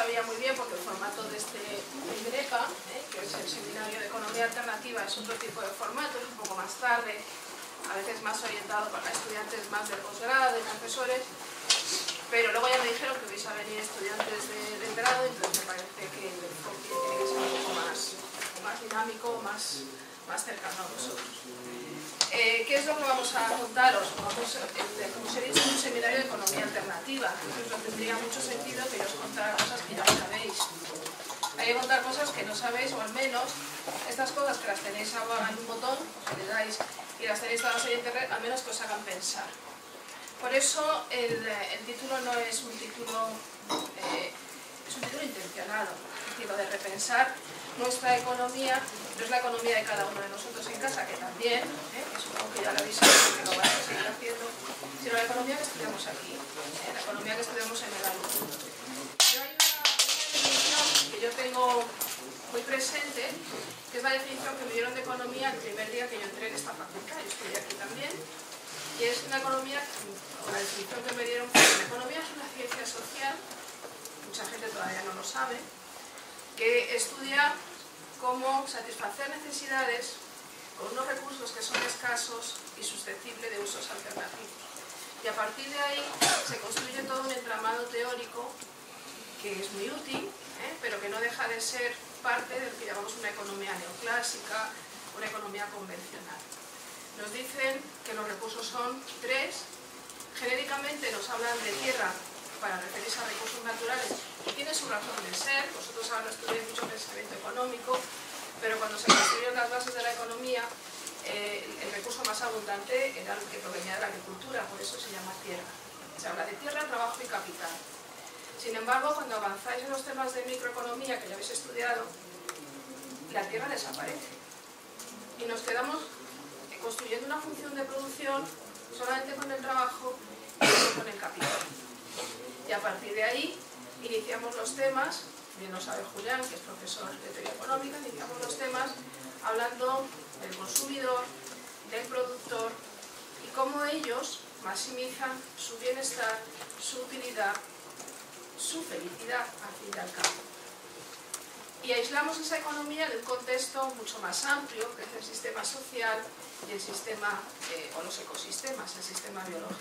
sabía muy bien, porque el formato de este IGREPA, que es el Seminario de Economía Alternativa, es otro tipo de formato, es un poco más tarde, a veces más orientado para estudiantes más de posgrado y profesores, pero luego ya me dijeron que vais a venir estudiantes del grado, entonces me parece que el enfoque tiene que ser un poco más dinámico, más cercano a vosotros. ¿Qué es lo que vamos a contaros? Como os he dicho, es un seminario de economía alternativa, entonces no tendría mucho sentido que yo os contara cosas que ya sabéis. Hay que contar cosas que no sabéis, o al menos estas cosas que las tenéis en un botón, os le dais y las tenéis todas en internet, al menos que os hagan pensar. Por eso el título no es un título, es un título intencionado, es decir, lo de repensar nuestra economía, no es la economía de cada uno de nosotros en casa, que también, supongo que ya lo habéis visto, que lo vais a seguir haciendo, sino la economía que estudiamos aquí, la economía que estudiamos en el alumno. Yo hay una definición que yo tengo muy presente, que es la definición que me dieron de economía el primer día que yo entré en esta facultad, yo estudié aquí también, y es una economía, la definición que me dieron fue: la economía es una ciencia social, mucha gente todavía no lo sabe, que estudia cómo satisfacer necesidades con unos recursos que son escasos y susceptibles de usos alternativos. Y a partir de ahí se construye todo un entramado teórico que es muy útil, pero que no deja de ser parte de lo que llamamos una economía neoclásica, una economía convencional. Nos dicen que los recursos son tres, genéricamente nos hablan de tierra para referirse a recursos naturales, y tiene su razón de ser. Vosotros ahora estudiáis mucho pensamiento económico, pero cuando se construyeron las bases de la economía, el recurso más abundante era el que provenía de la agricultura, por eso se llama tierra. Se habla de tierra, trabajo y capital. Sin embargo, cuando avanzáis en los temas de microeconomía, que ya habéis estudiado, la tierra desaparece. Y nos quedamos construyendo una función de producción solamente con el trabajo y no con el capital. Y a partir de ahí iniciamos los temas, bien lo sabe Julián, que es profesor de teoría económica, iniciamos los temas hablando del consumidor, del productor y cómo ellos maximizan su bienestar, su utilidad, su felicidad al fin y al cabo. Y aislamos esa economía de un contexto mucho más amplio, que es el sistema social y el sistema, o los ecosistemas, el sistema biológico.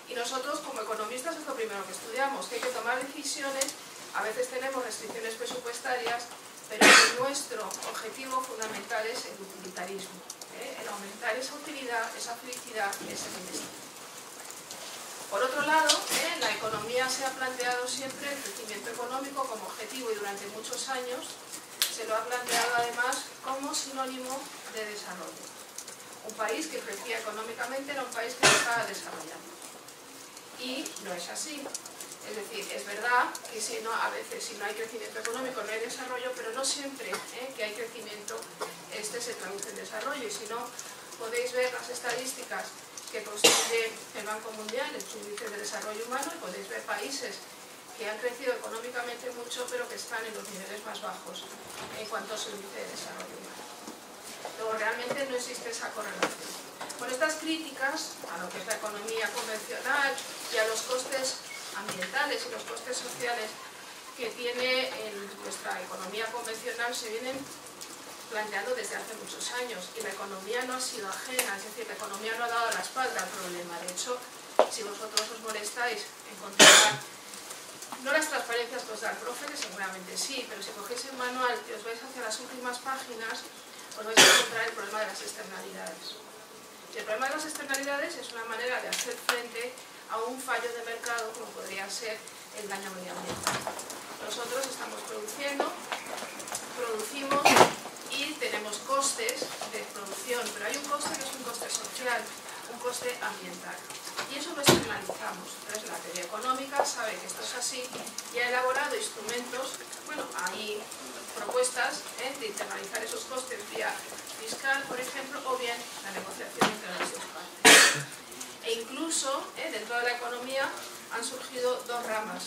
Y nosotros, como economistas, es lo primero que estudiamos, que hay que tomar decisiones. A veces tenemos restricciones presupuestarias, pero nuestro objetivo fundamental es el utilitarismo, el aumentar esa utilidad, esa felicidad, ese bienestar. Por otro lado, la economía se ha planteado siempre el crecimiento económico como objetivo, y durante muchos años se lo ha planteado además como sinónimo de desarrollo. Un país que crecía económicamente era un país que se estaba desarrollando. Y no es así. Es decir, es verdad que a veces si no hay crecimiento económico no hay desarrollo, pero no siempre que hay crecimiento se traduce en desarrollo. Y si no, podéis ver las estadísticas que construye el Banco Mundial, el índice de desarrollo humano, y podéis ver países que han crecido económicamente mucho, pero que están en los niveles más bajos en cuanto a su índice de desarrollo humano. Luego, realmente no existe esa correlación. Con estas críticas a lo que es la economía convencional y a los costes ambientales y los costes sociales que tiene nuestra economía convencional se vienen planteando desde hace muchos años, y la economía no ha sido ajena, es decir, la economía no ha dado la espalda al problema. De hecho, si vosotros os molestáis encontrar, no las transparencias que os da el profe, que seguramente sí, pero si cogéis el manual y os vais hacia las últimas páginas, os vais a encontrar el problema de las externalidades. Y el problema de las externalidades es una manera de hacer frente a un fallo de mercado como podría ser el daño medioambiental. Nosotros estamos producimos y tenemos costes de producción, pero hay un coste que es un coste social, un coste ambiental. Y eso lo externalizamos. Entonces la teoría económica sabe que esto es así y ha elaborado instrumentos, hay propuestas de internalizar esos costes vía fiscal, por ejemplo, o bien la negociación entre las dos partes. E incluso dentro de la economía han surgido dos ramas,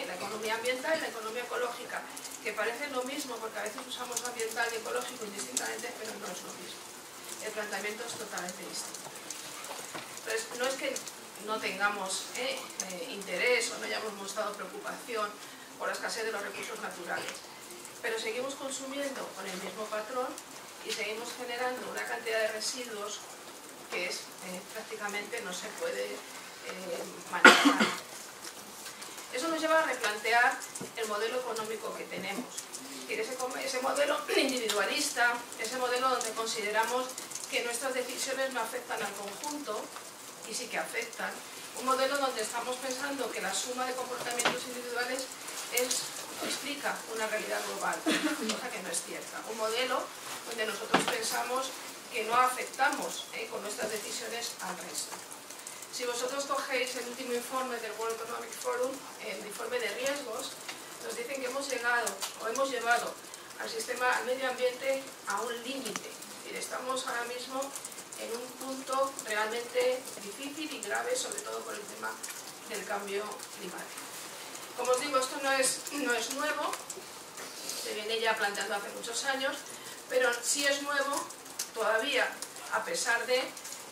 la economía ambiental y la economía ecológica, que parecen lo mismo porque a veces usamos ambiental y ecológico indistintamente, pero no es lo mismo. El planteamiento es totalmente distinto. Entonces, no es que no tengamos interés o no hayamos mostrado preocupación por la escasez de los recursos naturales. Pero seguimos consumiendo con el mismo patrón y seguimos generando una cantidad de residuos que es, prácticamente no se puede manejar. Eso nos lleva a replantear el modelo económico que tenemos. Ese modelo individualista, ese modelo donde consideramos que nuestras decisiones no afectan al conjunto, y sí que afectan. Un modelo donde estamos pensando que la suma de comportamientos individuales explica una realidad global, cosa que no es cierta. Un modelo donde nosotros pensamos que no afectamos con nuestras decisiones al resto. Si vosotros cogéis el último informe del World Economic Forum, el informe de riesgos, nos dicen que hemos llevado al medio ambiente a un límite. Es decir, estamos ahora mismo en un punto realmente difícil y grave, sobre todo por el tema del cambio climático. Como os digo, esto no es nuevo, se viene ya planteando hace muchos años, pero sí es nuevo todavía, a pesar de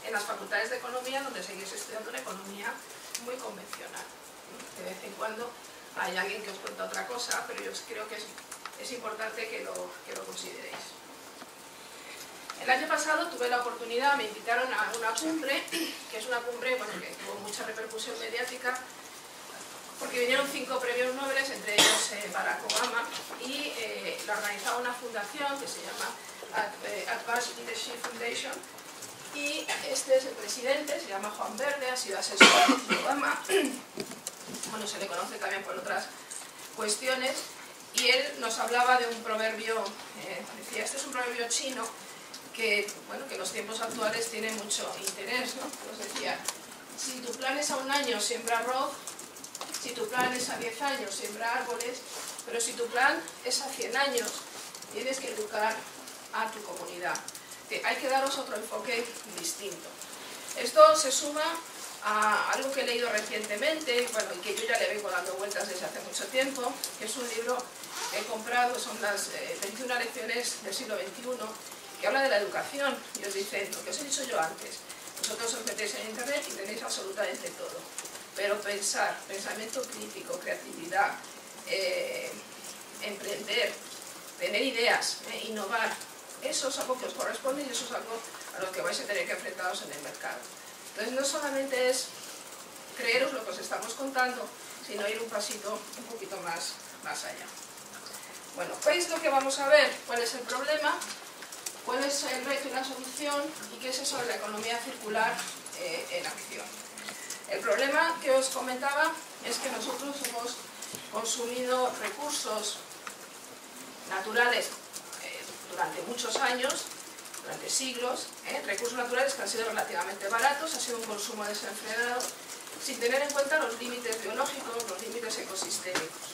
en las facultades de economía, donde seguís estudiando una economía muy convencional. De vez en cuando hay alguien que os cuenta otra cosa, pero yo creo que es importante que lo consideréis. El año pasado tuve la oportunidad, me invitaron a una cumbre, que es una cumbre que tuvo mucha repercusión mediática, porque vinieron 5 premios Nobel, entre ellos Barack Obama, y la organizaba una fundación que se llama Advanced Leadership Foundation, y este es el presidente, se llama Juan Verde, ha sido asesor de Obama, bueno, se le conoce también por otras cuestiones, y él nos hablaba de un proverbio, decía, este es un proverbio chino, que, bueno, que en los tiempos actuales tiene mucho interés, ¿no? Pues decía, si tu plan es a un año, siembra arroz, si tu plan es a 10 años, siembra árboles, pero si tu plan es a 100 años, tienes que educar a tu comunidad. Hay que daros otro enfoque distinto. Esto se suma a algo que he leído recientemente, bueno, y que yo ya le vengo dando vueltas desde hace mucho tiempo, que es un libro que he comprado, son las 21 lecciones del siglo XXI, que habla de la educación, y os dice lo que os he dicho yo antes. Vosotros os metéis en internet y tenéis absolutamente todo, pero pensamiento crítico, creatividad, emprender, tener ideas, innovar, eso es algo que os corresponde y eso es algo a lo que vais a tener que enfrentaros en el mercado. Entonces no solamente es creeros lo que os estamos contando, sino ir un pasito un poquito más allá. Bueno, ¿veis lo que vamos a ver? ¿Cuál es el problema? ¿Cuál es el reto y la solución? ¿Y qué es eso de la economía circular en acción? El problema que os comentaba es que nosotros hemos consumido recursos naturales durante muchos años, durante siglos, recursos naturales que han sido relativamente baratos, ha sido un consumo desenfrenado, sin tener en cuenta los límites biológicos, los límites ecosistémicos.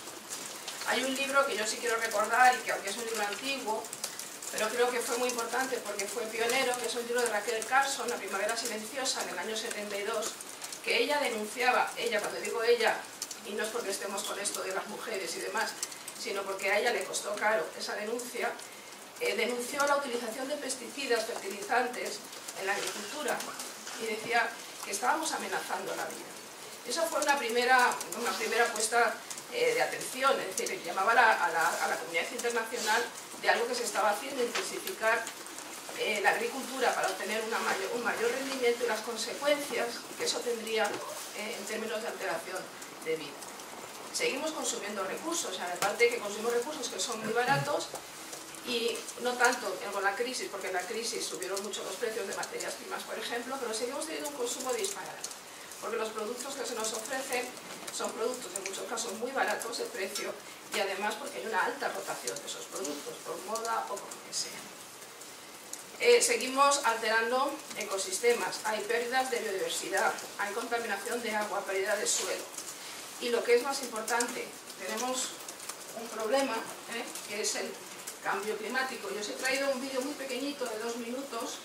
Hay un libro que yo sí quiero recordar, y que aunque es un libro antiguo, pero creo que fue muy importante porque fue pionero, que es un libro de Rachel Carson, La primavera silenciosa, en el año 72, que ella denunciaba, cuando digo ella, y no es porque estemos con esto de las mujeres y demás, sino porque a ella le costó caro esa denuncia, denunció la utilización de pesticidas, fertilizantes en la agricultura, y decía que estábamos amenazando la vida. Esa fue una primera puesta de atención, es decir, llamaba a la comunidad internacional de algo que se estaba haciendo, intensificar la agricultura para obtener un mayor rendimiento y las consecuencias que eso tendría en términos de alteración de vida. Seguimos consumiendo recursos, aparte que consumimos recursos que son muy baratos, y no tanto con la crisis, porque en la crisis subieron mucho los precios de materias primas, por ejemplo, pero seguimos teniendo un consumo disparado, porque los productos que se nos ofrecen son productos en muchos casos muy baratos de precio, y además porque hay una alta rotación de esos productos, por moda o por lo que sea. Seguimos alterando ecosistemas, hay pérdidas de biodiversidad, hay contaminación de agua, pérdida de suelo, y lo que es más importante, tenemos un problema, que es el cambio climático. Yo os he traído un vídeo muy pequeñito de 2 minutos,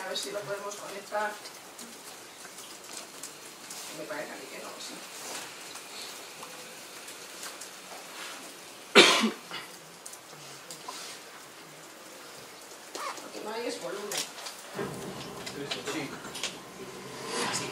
a ver si lo podemos conectar. Me parece a mí que no, sí. Lo que no hay es volumen. Sí. Así.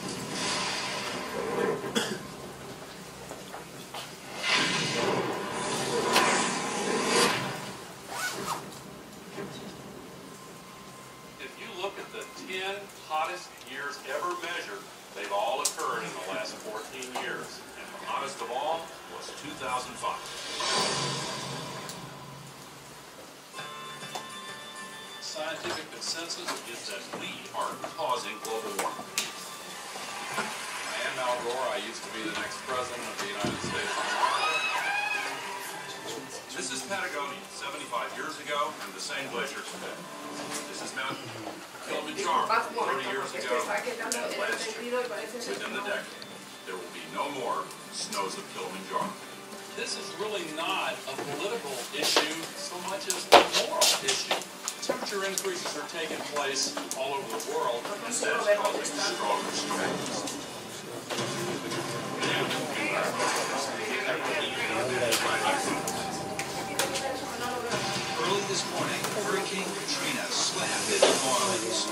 2005. Scientific consensus is that we are causing global warming. I am Al Gore. I used to be the next president of the United States of America. This is Patagonia 75 years ago and the same glacier today. This is Mount Kilimanjaro 30 years ago and last year. Within the decade, there will be no more snows of Kilimanjaro. This is really not a political issue so much as a moral issue. Temperature increases are taking place all over the world, and that's causing stronger storms. Early this morning, Hurricane Katrina slammed into New Orleans.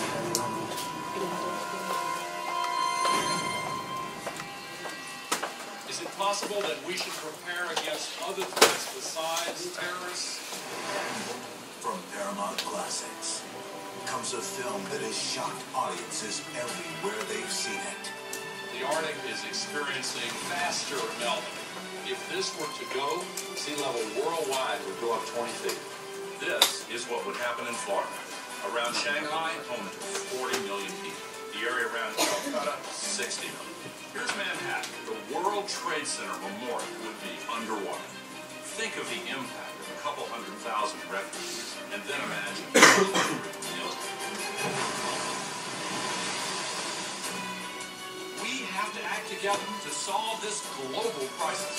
Is it possible that we should prepare against other threats besides terrorists? From Paramount Classics comes a film that has shocked audiences everywhere they've seen it. The Arctic is experiencing faster melting. If this were to go, sea level worldwide would go up 20 feet. This is what would happen in Florida. Around Shanghai, home to 40 million people. The area around Calcutta, 60 million. Here's Manhattan. The World Trade Center Memorial would be underwater. Think of the impact of a couple 100,000 refugees, and then imagine 200 million. We have to act together to solve this global crisis.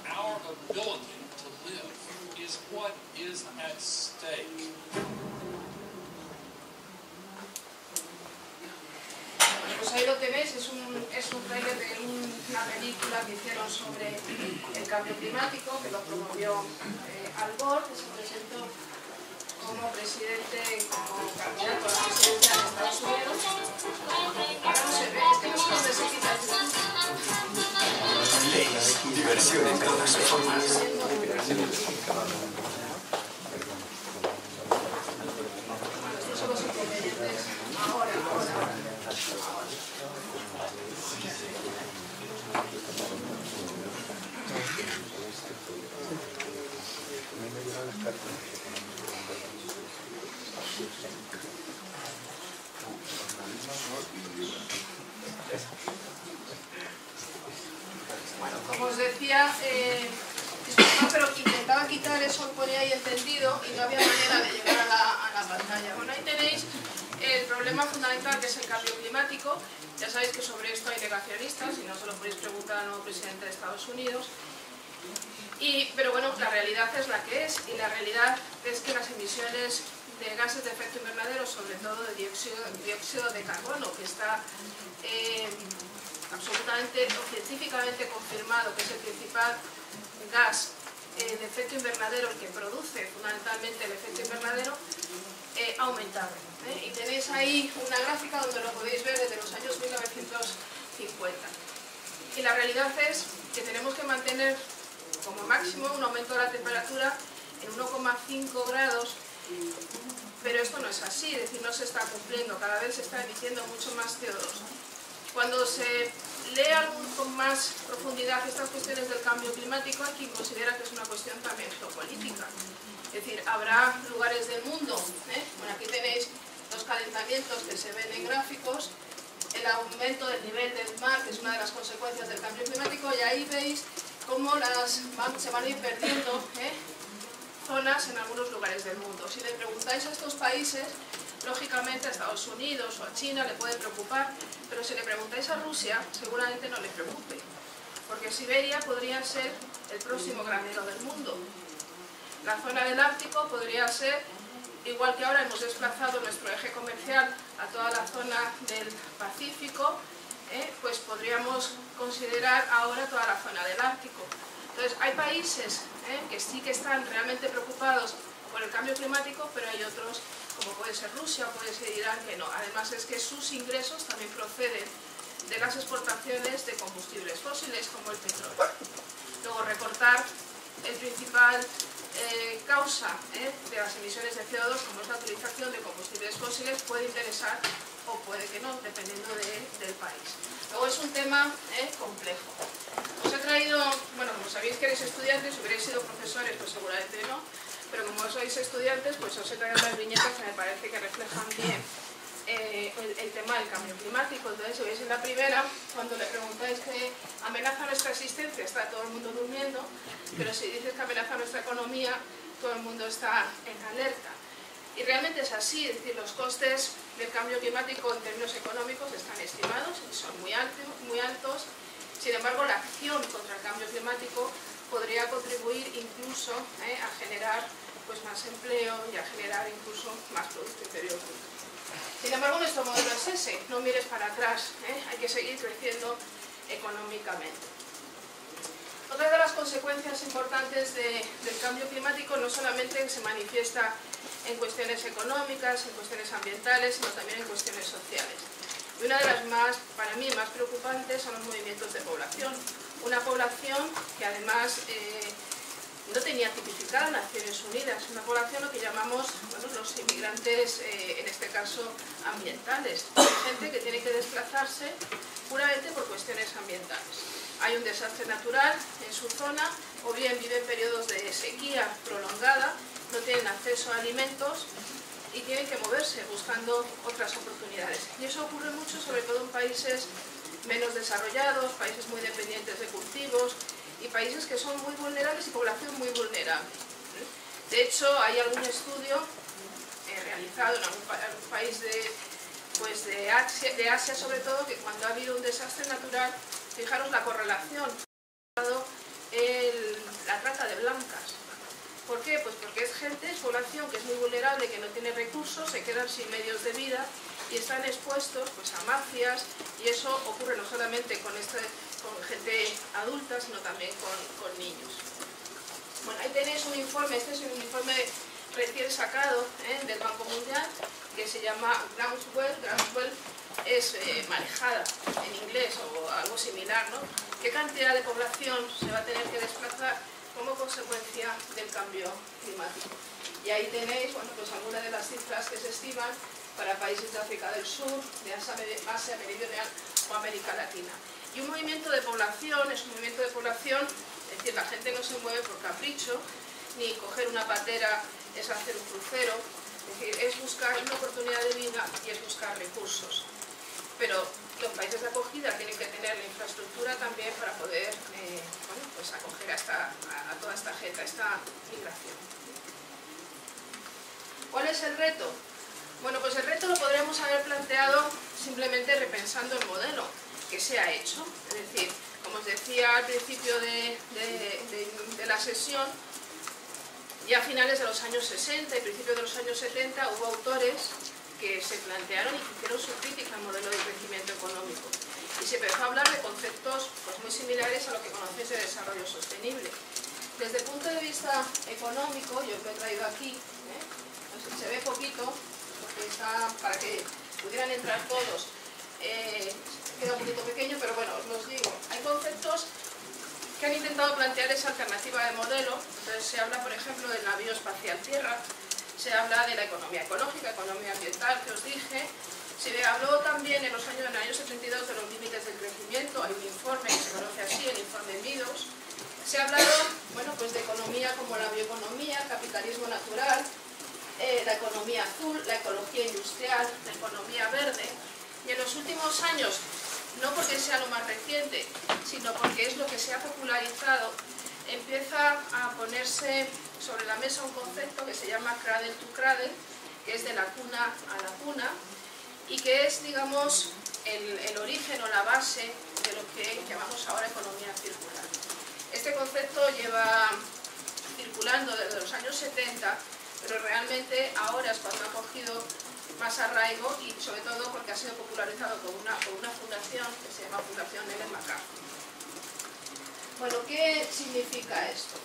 Our ability to live is what is at stake. Pues ahí lo tenéis, es un trailer de una película que hicieron sobre el cambio climático, que lo promovió Al Gore, que se presentó como presidente, como candidato a la presidencia de Estados Unidos. Ahora no se ve, es que no sé dónde se quita el YouTube. Leyes, diversión en todas sus formas. Estos son los inconvenientes ahora. Bueno, como os decía, pero intentaba quitar eso que ponía ahí entendido y no había manera de llegar a la pantalla. Bueno, ahí tenéis el problema fundamental, que es el cambio climático. Ya sabéis que sobre esto hay negacionistas, y no se lo podéis preguntar al nuevo presidente de Estados Unidos. Pero bueno, la realidad es la que es, y la realidad es que las emisiones de gases de efecto invernadero, sobre todo de dióxido de carbono, que está absolutamente o científicamente confirmado que es el principal gas de efecto invernadero, el que produce fundamentalmente el efecto invernadero, ha aumentado. Y tenéis ahí una gráfica donde lo podéis ver desde los años 1950. Y la realidad es que tenemos que mantener como máximo un aumento de la temperatura en 1,5 grados, pero esto no es así, es decir, no se está cumpliendo, cada vez se está emitiendo mucho más CO2. Cuando se lee con más profundidad estas cuestiones del cambio climático, hay quien considera que es una cuestión también geopolítica. Es decir, habrá lugares del mundo, bueno, aquí tenéis los calentamientos que se ven en gráficos, el aumento del nivel del mar, que es una de las consecuencias del cambio climático, y ahí veis cómo se van a ir perdiendo zonas en algunos lugares del mundo. Si le preguntáis a estos países, lógicamente a Estados Unidos o a China le puede preocupar, pero si le preguntáis a Rusia, seguramente no le preocupe, porque Siberia podría ser el próximo granero del mundo. La zona del Ártico podría ser, igual que ahora hemos desplazado nuestro eje comercial a toda la zona del Pacífico, pues podríamos considerar ahora toda la zona del Ártico. Entonces, hay países que sí que están realmente preocupados por el cambio climático, pero hay otros, como puede ser Rusia, puede ser Irán, que no. Además es que sus ingresos también proceden de las exportaciones de combustibles fósiles, como el petróleo. Luego, recortar el principal causa de las emisiones de CO2, como es la utilización de combustibles fósiles, puede interesar o puede que no, dependiendo del país. tema complejo. Os he traído, bueno, como sabéis que eres estudiantes, si hubierais sido profesores, pues seguramente no, pero como sois estudiantes, pues os he traído las viñetas que me parece que reflejan bien el tema del cambio climático. Entonces, si veis en la primera, cuando le preguntáis que amenaza nuestra existencia, está todo el mundo durmiendo, pero si dices que amenaza nuestra economía, todo el mundo está en alerta. Y realmente es así, es decir, los costes del cambio climático en términos económicos están estimados y son muy altos. Sin embargo, la acción contra el cambio climático podría contribuir incluso a generar pues, más empleo y a generar incluso más Producto Interior Bruto. Sin embargo, nuestro modelo es ese, no mires para atrás, hay que seguir creciendo económicamente. Otra de las consecuencias importantes del cambio climático no solamente se manifiesta en cuestiones económicas, en cuestiones ambientales, sino también en cuestiones sociales. Y una de las para mí, más preocupantes son los movimientos de población. Una población que además no tenía tipificada Naciones Unidas, una población lo que llamamos los inmigrantes, en este caso ambientales, gente que tiene que desplazarse puramente por cuestiones ambientales. Hay un desastre natural en su zona, o bien viven periodos de sequía prolongada, no tienen acceso a alimentos y tienen que moverse buscando otras oportunidades. Y eso ocurre mucho, sobre todo en países menos desarrollados, países muy dependientes de cultivos, y países que son muy vulnerables y población muy vulnerable. De hecho, hay algún estudio realizado en algún país de Asia sobre todo, que cuando ha habido un desastre natural, fijaros la correlación, la trata de blancas. ¿Por qué? Pues porque es población que es muy vulnerable, que no tiene recursos, se quedan sin medios de vida y están expuestos pues, a mafias, y eso ocurre no solamente con gente adulta, sino también con niños. Bueno, ahí tenéis un informe, este es un informe recién sacado del Banco Mundial, que se llama Groundswell. Groundswell es marejada en inglés o algo similar, ¿no? ¿Qué cantidad de población se va a tener que desplazar como consecuencia del cambio climático? Y ahí tenéis, bueno, pues algunas de las cifras que se estiman para países de África del Sur, de Asia Meridional o América Latina. Y un movimiento de población es un movimiento de población, es decir, la gente no se mueve por capricho, ni coger una patera es hacer un crucero, es decir, es buscar una oportunidad de vida y es buscar recursos. Pero los países de acogida tienen que tener la infraestructura también para poder bueno, pues acoger a toda esta gente, a esta migración. ¿Cuál es el reto? Bueno, pues el reto lo podríamos haber planteado simplemente repensando el modelo que se ha hecho. Es decir, como os decía al principio de la sesión, ya a finales de los años 60 y principios de los años 70 hubo autores que se plantearon y que hicieron su crítica al modelo de crecimiento económico. Y se empezó a hablar de conceptos pues, muy similares a lo que conocéis de desarrollo sostenible. Desde el punto de vista económico, yo os lo he traído aquí, no sé, se ve poquito, porque está para que pudieran entrar todos. Queda un poquito pequeño, pero bueno, os los digo. Hay conceptos que han intentado plantear esa alternativa de modelo. Entonces se habla, por ejemplo, del navío espacial Tierra, se habla de la economía ecológica, economía ambiental, que os dije. Se habló también en los años 72 de los límites del crecimiento, hay un informe que se conoce así, el informe Meadows. Se ha hablado, bueno, pues de economía como la bioeconomía, capitalismo natural, la economía azul, la ecología industrial, la economía verde. Y en los últimos años, no porque sea lo más reciente, sino porque es lo que se ha popularizado, empieza a ponerse sobre la mesa un concepto que se llama cradle to cradle, que es de la cuna a la cuna, y que es, digamos, el origen o la base de lo que llamamos ahora economía circular. Este concepto lleva circulando desde los años 70, pero realmente ahora es cuando ha cogido más arraigo, y sobre todo porque ha sido popularizado por una fundación que se llama Fundación Ellen MacArthur. Bueno, ¿qué significa esto?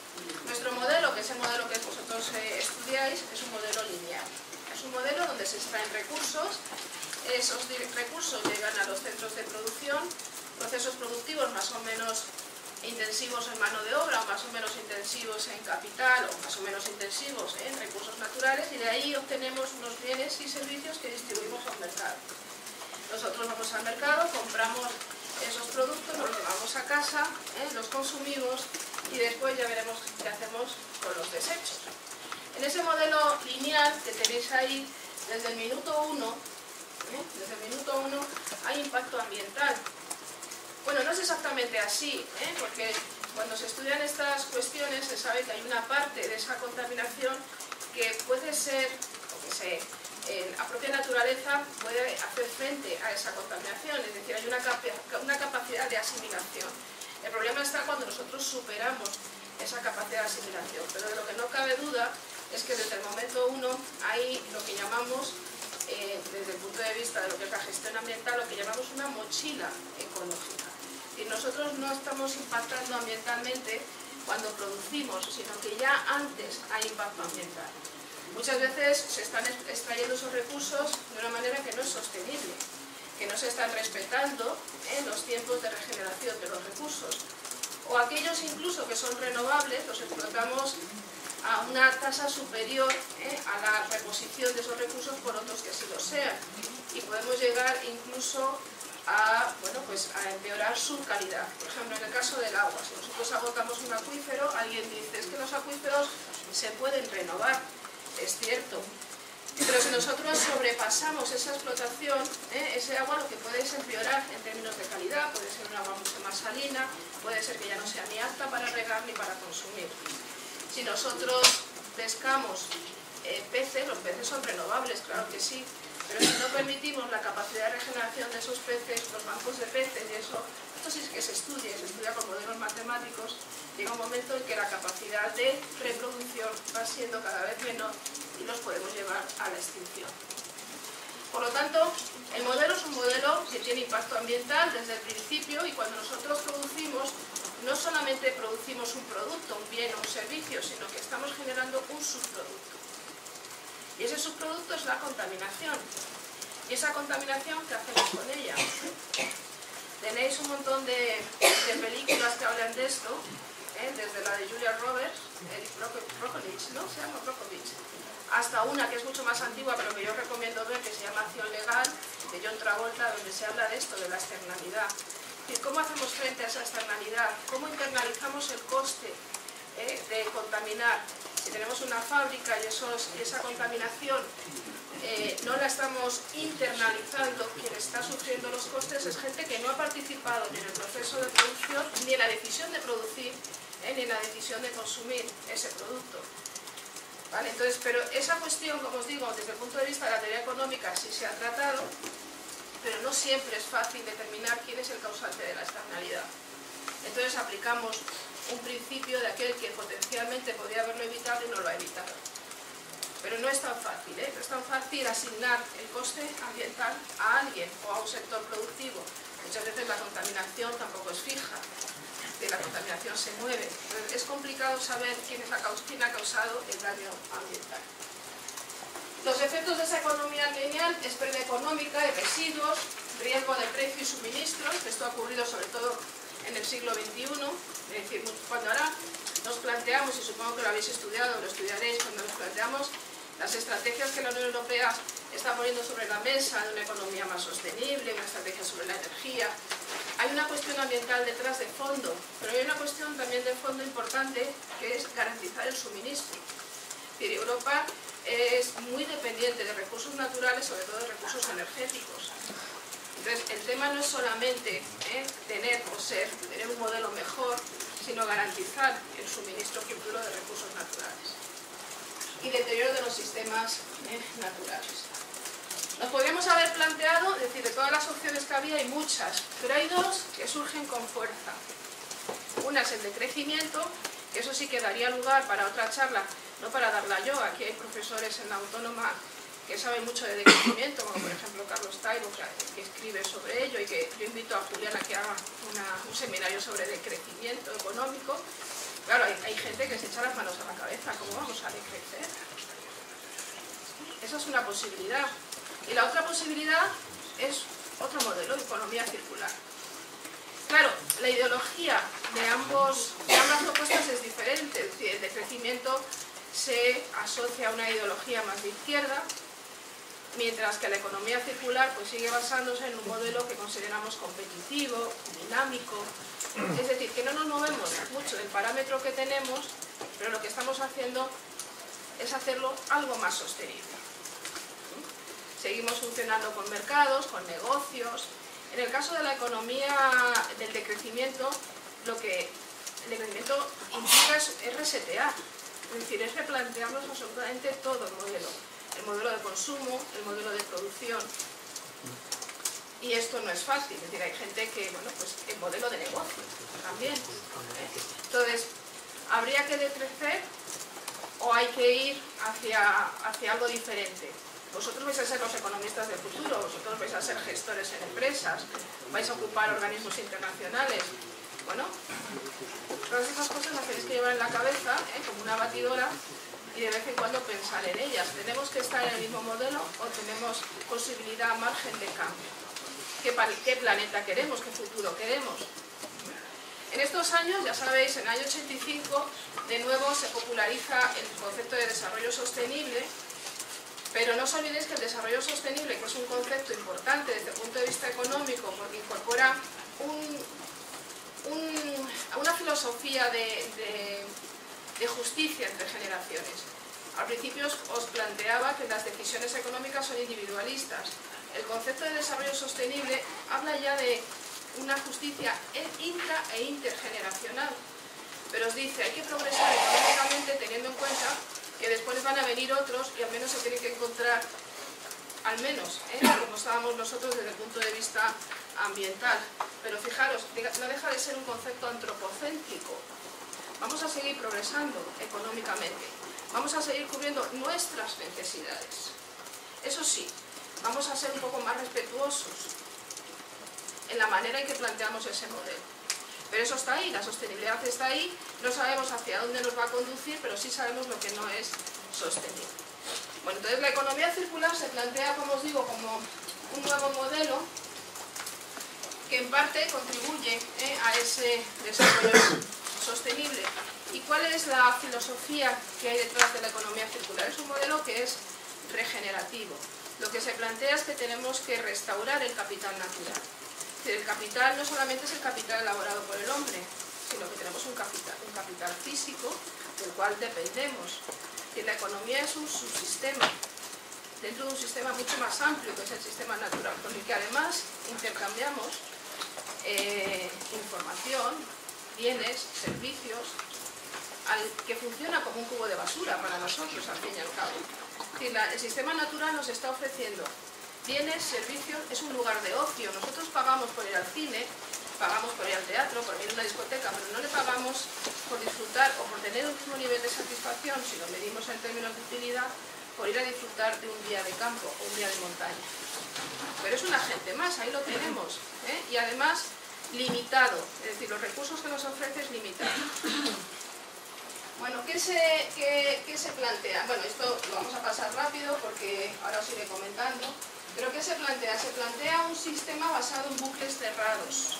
Nuestro modelo, que es el modelo que vosotros estudiáis, es un modelo lineal. Es un modelo donde se extraen recursos, esos recursos llegan a los centros de producción, procesos productivos más o menos intensivos en mano de obra, o más o menos intensivos en capital, o más o menos intensivos en recursos naturales, y de ahí obtenemos unos bienes y servicios que distribuimos a un mercado. Nosotros vamos al mercado, compramos esos productos casa, los consumimos y después ya veremos qué hacemos con los desechos. En ese modelo lineal que tenéis ahí, desde el minuto 1, hay impacto ambiental. Bueno, no es exactamente así, porque cuando se estudian estas cuestiones se sabe que hay una parte de esa contaminación que puede ser, la propia naturaleza puede hacer frente a esa contaminación, es decir, hay una capacidad de asimilación. El problema está cuando nosotros superamos esa capacidad de asimilación, pero de lo que no cabe duda es que desde el momento 1 hay lo que llamamos, desde el punto de vista de lo que es la gestión ambiental, lo que llamamos una mochila ecológica. Y nosotros no estamos impactando ambientalmente cuando producimos, sino que ya antes hay impacto ambiental. Muchas veces se están extrayendo esos recursos de una manera que no es sostenible, que no se están respetando los tiempos de regeneración de los recursos. O aquellos incluso que son renovables, los explotamos a una tasa superior a la reposición de esos recursos por otros que así lo sean. Y podemos llegar incluso a empeorar su calidad. Por ejemplo, en el caso del agua, si nosotros agotamos un acuífero, alguien dice, es que los acuíferos se pueden renovar. Es cierto, pero si nosotros sobrepasamos esa explotación, ese agua lo que puede es empeorar en términos de calidad, puede ser un agua mucho más salina, puede ser que ya no sea ni apta para regar ni para consumir. Si nosotros pescamos peces, los peces son renovables, claro que sí, pero si no permitimos la capacidad de regeneración de esos peces, los bancos de peces y eso, esto sí es que se estudia con modelos matemáticos, llega un momento en que la capacidad de reproducción va siendo cada vez menor y los podemos llevar a la extinción. Por lo tanto, el modelo es un modelo que tiene impacto ambiental desde el principio y cuando nosotros producimos, no solamente producimos un producto, un bien o un servicio, sino que estamos generando un subproducto. Y ese subproducto es la contaminación. ¿Y esa contaminación qué hacemos con ella? Tenéis un montón de películas que hablan de esto, desde la de Julia Roberts, Brockovich, ¿no? Se llama Brockovich, hasta una que es mucho más antigua, pero que yo recomiendo ver, que se llama Acción Legal, de John Travolta, donde se habla de esto, de la externalidad. Es decir, ¿cómo hacemos frente a esa externalidad? ¿Cómo internalizamos el coste de contaminar? Si tenemos una fábrica y esa contaminación no la estamos internalizando, quien está sufriendo los costes es gente que no ha participado ni en el proceso de producción, ni en la decisión de producir, ni en la decisión de consumir ese producto. ¿Vale? Entonces, pero esa cuestión, como os digo, desde el punto de vista de la teoría económica sí se ha tratado, pero no siempre es fácil determinar quién es el causante de la externalidad. Entonces aplicamos un principio de aquel que potencialmente podría haberlo evitado y no lo ha evitado. Pero no es tan fácil, no es tan fácil asignar el coste ambiental a alguien o a un sector productivo. Muchas veces la contaminación tampoco es fija, la contaminación se mueve. Entonces es complicado saber quién ha causado el daño ambiental. Los efectos de esa economía lineal es pérdida económica de residuos, riesgo de precio y suministros, que esto ha ocurrido sobre todo en el siglo XXI, es decir, cuando ahora nos planteamos, y supongo que lo habéis estudiado, lo estudiaréis, cuando nos planteamos las estrategias que la Unión Europea está poniendo sobre la mesa de una economía más sostenible, una estrategia sobre la energía, hay una cuestión ambiental detrás de fondo, pero hay una cuestión también de fondo importante que es garantizar el suministro. Es decir, Europa es muy dependiente de recursos naturales, sobre todo de recursos energéticos. Entonces, el tema no es solamente tener un modelo mejor, sino garantizar el suministro futuro de recursos naturales y deterioro de los sistemas naturales. Nos podríamos haber planteado, es decir, de todas las opciones que había hay muchas, pero hay dos que surgen con fuerza. Una es el decrecimiento, que eso sí que daría lugar para otra charla, no para darla yo, aquí hay profesores en la Autónoma que saben mucho de decrecimiento, como por ejemplo Carlos Taibo, que escribe sobre ello, y que yo invito a Juliana a que haga un seminario sobre decrecimiento económico. Claro, hay gente que se echa las manos a la cabeza, ¿cómo vamos a decrecer? Esa es una posibilidad. Y la otra posibilidad es otro modelo de economía circular. Claro, la ideología de ambas propuestas es diferente, es decir, el decrecimiento se asocia a una ideología más de izquierda, mientras que la economía circular pues sigue basándose en un modelo que consideramos competitivo, dinámico, es decir, que no nos movemos mucho del parámetro que tenemos, pero lo que estamos haciendo es hacerlo algo más sostenible. Seguimos funcionando con mercados, con negocios. En el caso de la economía del decrecimiento, lo que el decrecimiento implica es resetear, es decir, es replantearnos absolutamente todo el modelo de consumo, el modelo de producción. Y esto no es fácil, es decir, hay gente que, bueno, pues el modelo de negocio también. Entonces, ¿habría que decrecer o hay que ir hacia algo diferente? Vosotros vais a ser los economistas del futuro, vosotros vais a ser gestores en empresas, vais a ocupar organismos internacionales. Bueno, todas esas cosas las tenéis que llevar en la cabeza, como una batidora, y de vez en cuando pensar en ellas. ¿Tenemos que estar en el mismo modelo o tenemos posibilidad, margen de cambio? ¿Qué planeta queremos? ¿Qué futuro queremos? En estos años, ya sabéis, en el año 85, de nuevo se populariza el concepto de desarrollo sostenible, pero no os olvidéis que el desarrollo sostenible, que es un concepto importante desde el punto de vista económico, porque incorpora una filosofía de justicia entre generaciones. Al principio os planteaba que las decisiones económicas son individualistas. El concepto de desarrollo sostenible habla ya de una justicia intra e intergeneracional, pero os dice hay que progresar económicamente teniendo en cuenta que después van a venir otros y al menos se tienen que encontrar, al menos, como estábamos nosotros desde el punto de vista ambiental. Pero fijaros, no deja de ser un concepto antropocéntrico. Vamos a seguir progresando económicamente, vamos a seguir cubriendo nuestras necesidades. Eso sí, vamos a ser un poco más respetuosos en la manera en que planteamos ese modelo. Pero eso está ahí, la sostenibilidad está ahí, no sabemos hacia dónde nos va a conducir, pero sí sabemos lo que no es sostenible. Bueno, entonces la economía circular se plantea, como os digo, como un nuevo modelo que en parte contribuye a ese desarrollo sostenible. ¿Y cuál es la filosofía que hay detrás de la economía circular? Es un modelo que es regenerativo. Lo que se plantea es que tenemos que restaurar el capital natural. El capital no solamente es el capital elaborado por el hombre, sino que tenemos un capital físico del cual dependemos. Y la economía es un subsistema, dentro de un sistema mucho más amplio que es el sistema natural, con el que además intercambiamos información, bienes, servicios, que funciona como un cubo de basura para nosotros, al fin y al cabo. El sistema natural nos está ofreciendo bienes, servicios, es un lugar de ocio. Nosotros pagamos por ir al cine, pagamos por ir al teatro, por ir a una discoteca, pero no le pagamos por disfrutar o por tener un mismo nivel de satisfacción, si lo medimos en términos de utilidad, por ir a disfrutar de un día de campo o un día de montaña. Pero es un agente más, ahí lo tenemos, y además limitado, es decir, los recursos que nos ofrece es limitado. Bueno, ¿qué se plantea? Bueno, esto lo vamos a pasar rápido porque ahora os iré comentando. ¿Pero qué se plantea? Se plantea un sistema basado en bucles cerrados.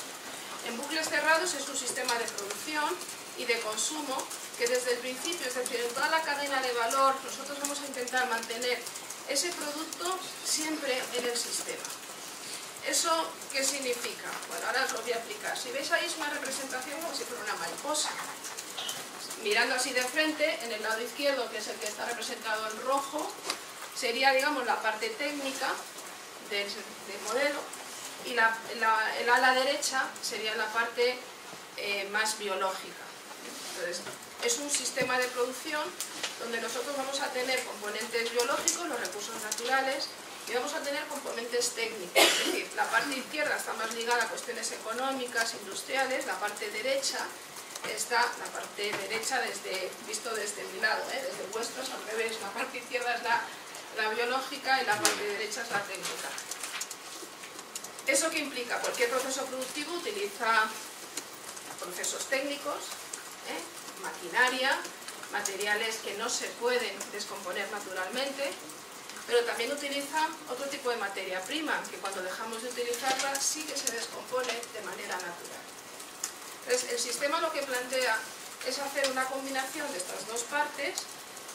En bucles cerrados es un sistema de producción y de consumo que desde el principio, es decir, en toda la cadena de valor, nosotros vamos a intentar mantener ese producto siempre en el sistema. ¿Eso qué significa? Bueno, ahora os lo voy a explicar. Si veis ahí es una representación como si fuera una mariposa. Mirando así de frente, en el lado izquierdo, que es el que está representado en rojo, sería, digamos, la parte técnica del modelo, y el ala derecha sería la parte más biológica. Entonces, es un sistema de producción donde nosotros vamos a tener componentes biológicos, los recursos naturales, y vamos a tener componentes técnicos. Es decir, la parte izquierda está más ligada a cuestiones económicas, industriales, la parte derecha está, visto desde mi lado, desde el vuestro es al revés, la parte izquierda es la biológica y la parte derecha es la técnica. ¿Eso qué implica? Cualquier proceso productivo utiliza procesos técnicos, maquinaria, materiales que no se pueden descomponer naturalmente, pero también utiliza otro tipo de materia prima, que cuando dejamos de utilizarla sí que se descompone de manera natural. Entonces, el sistema lo que plantea es hacer una combinación de estas dos partes,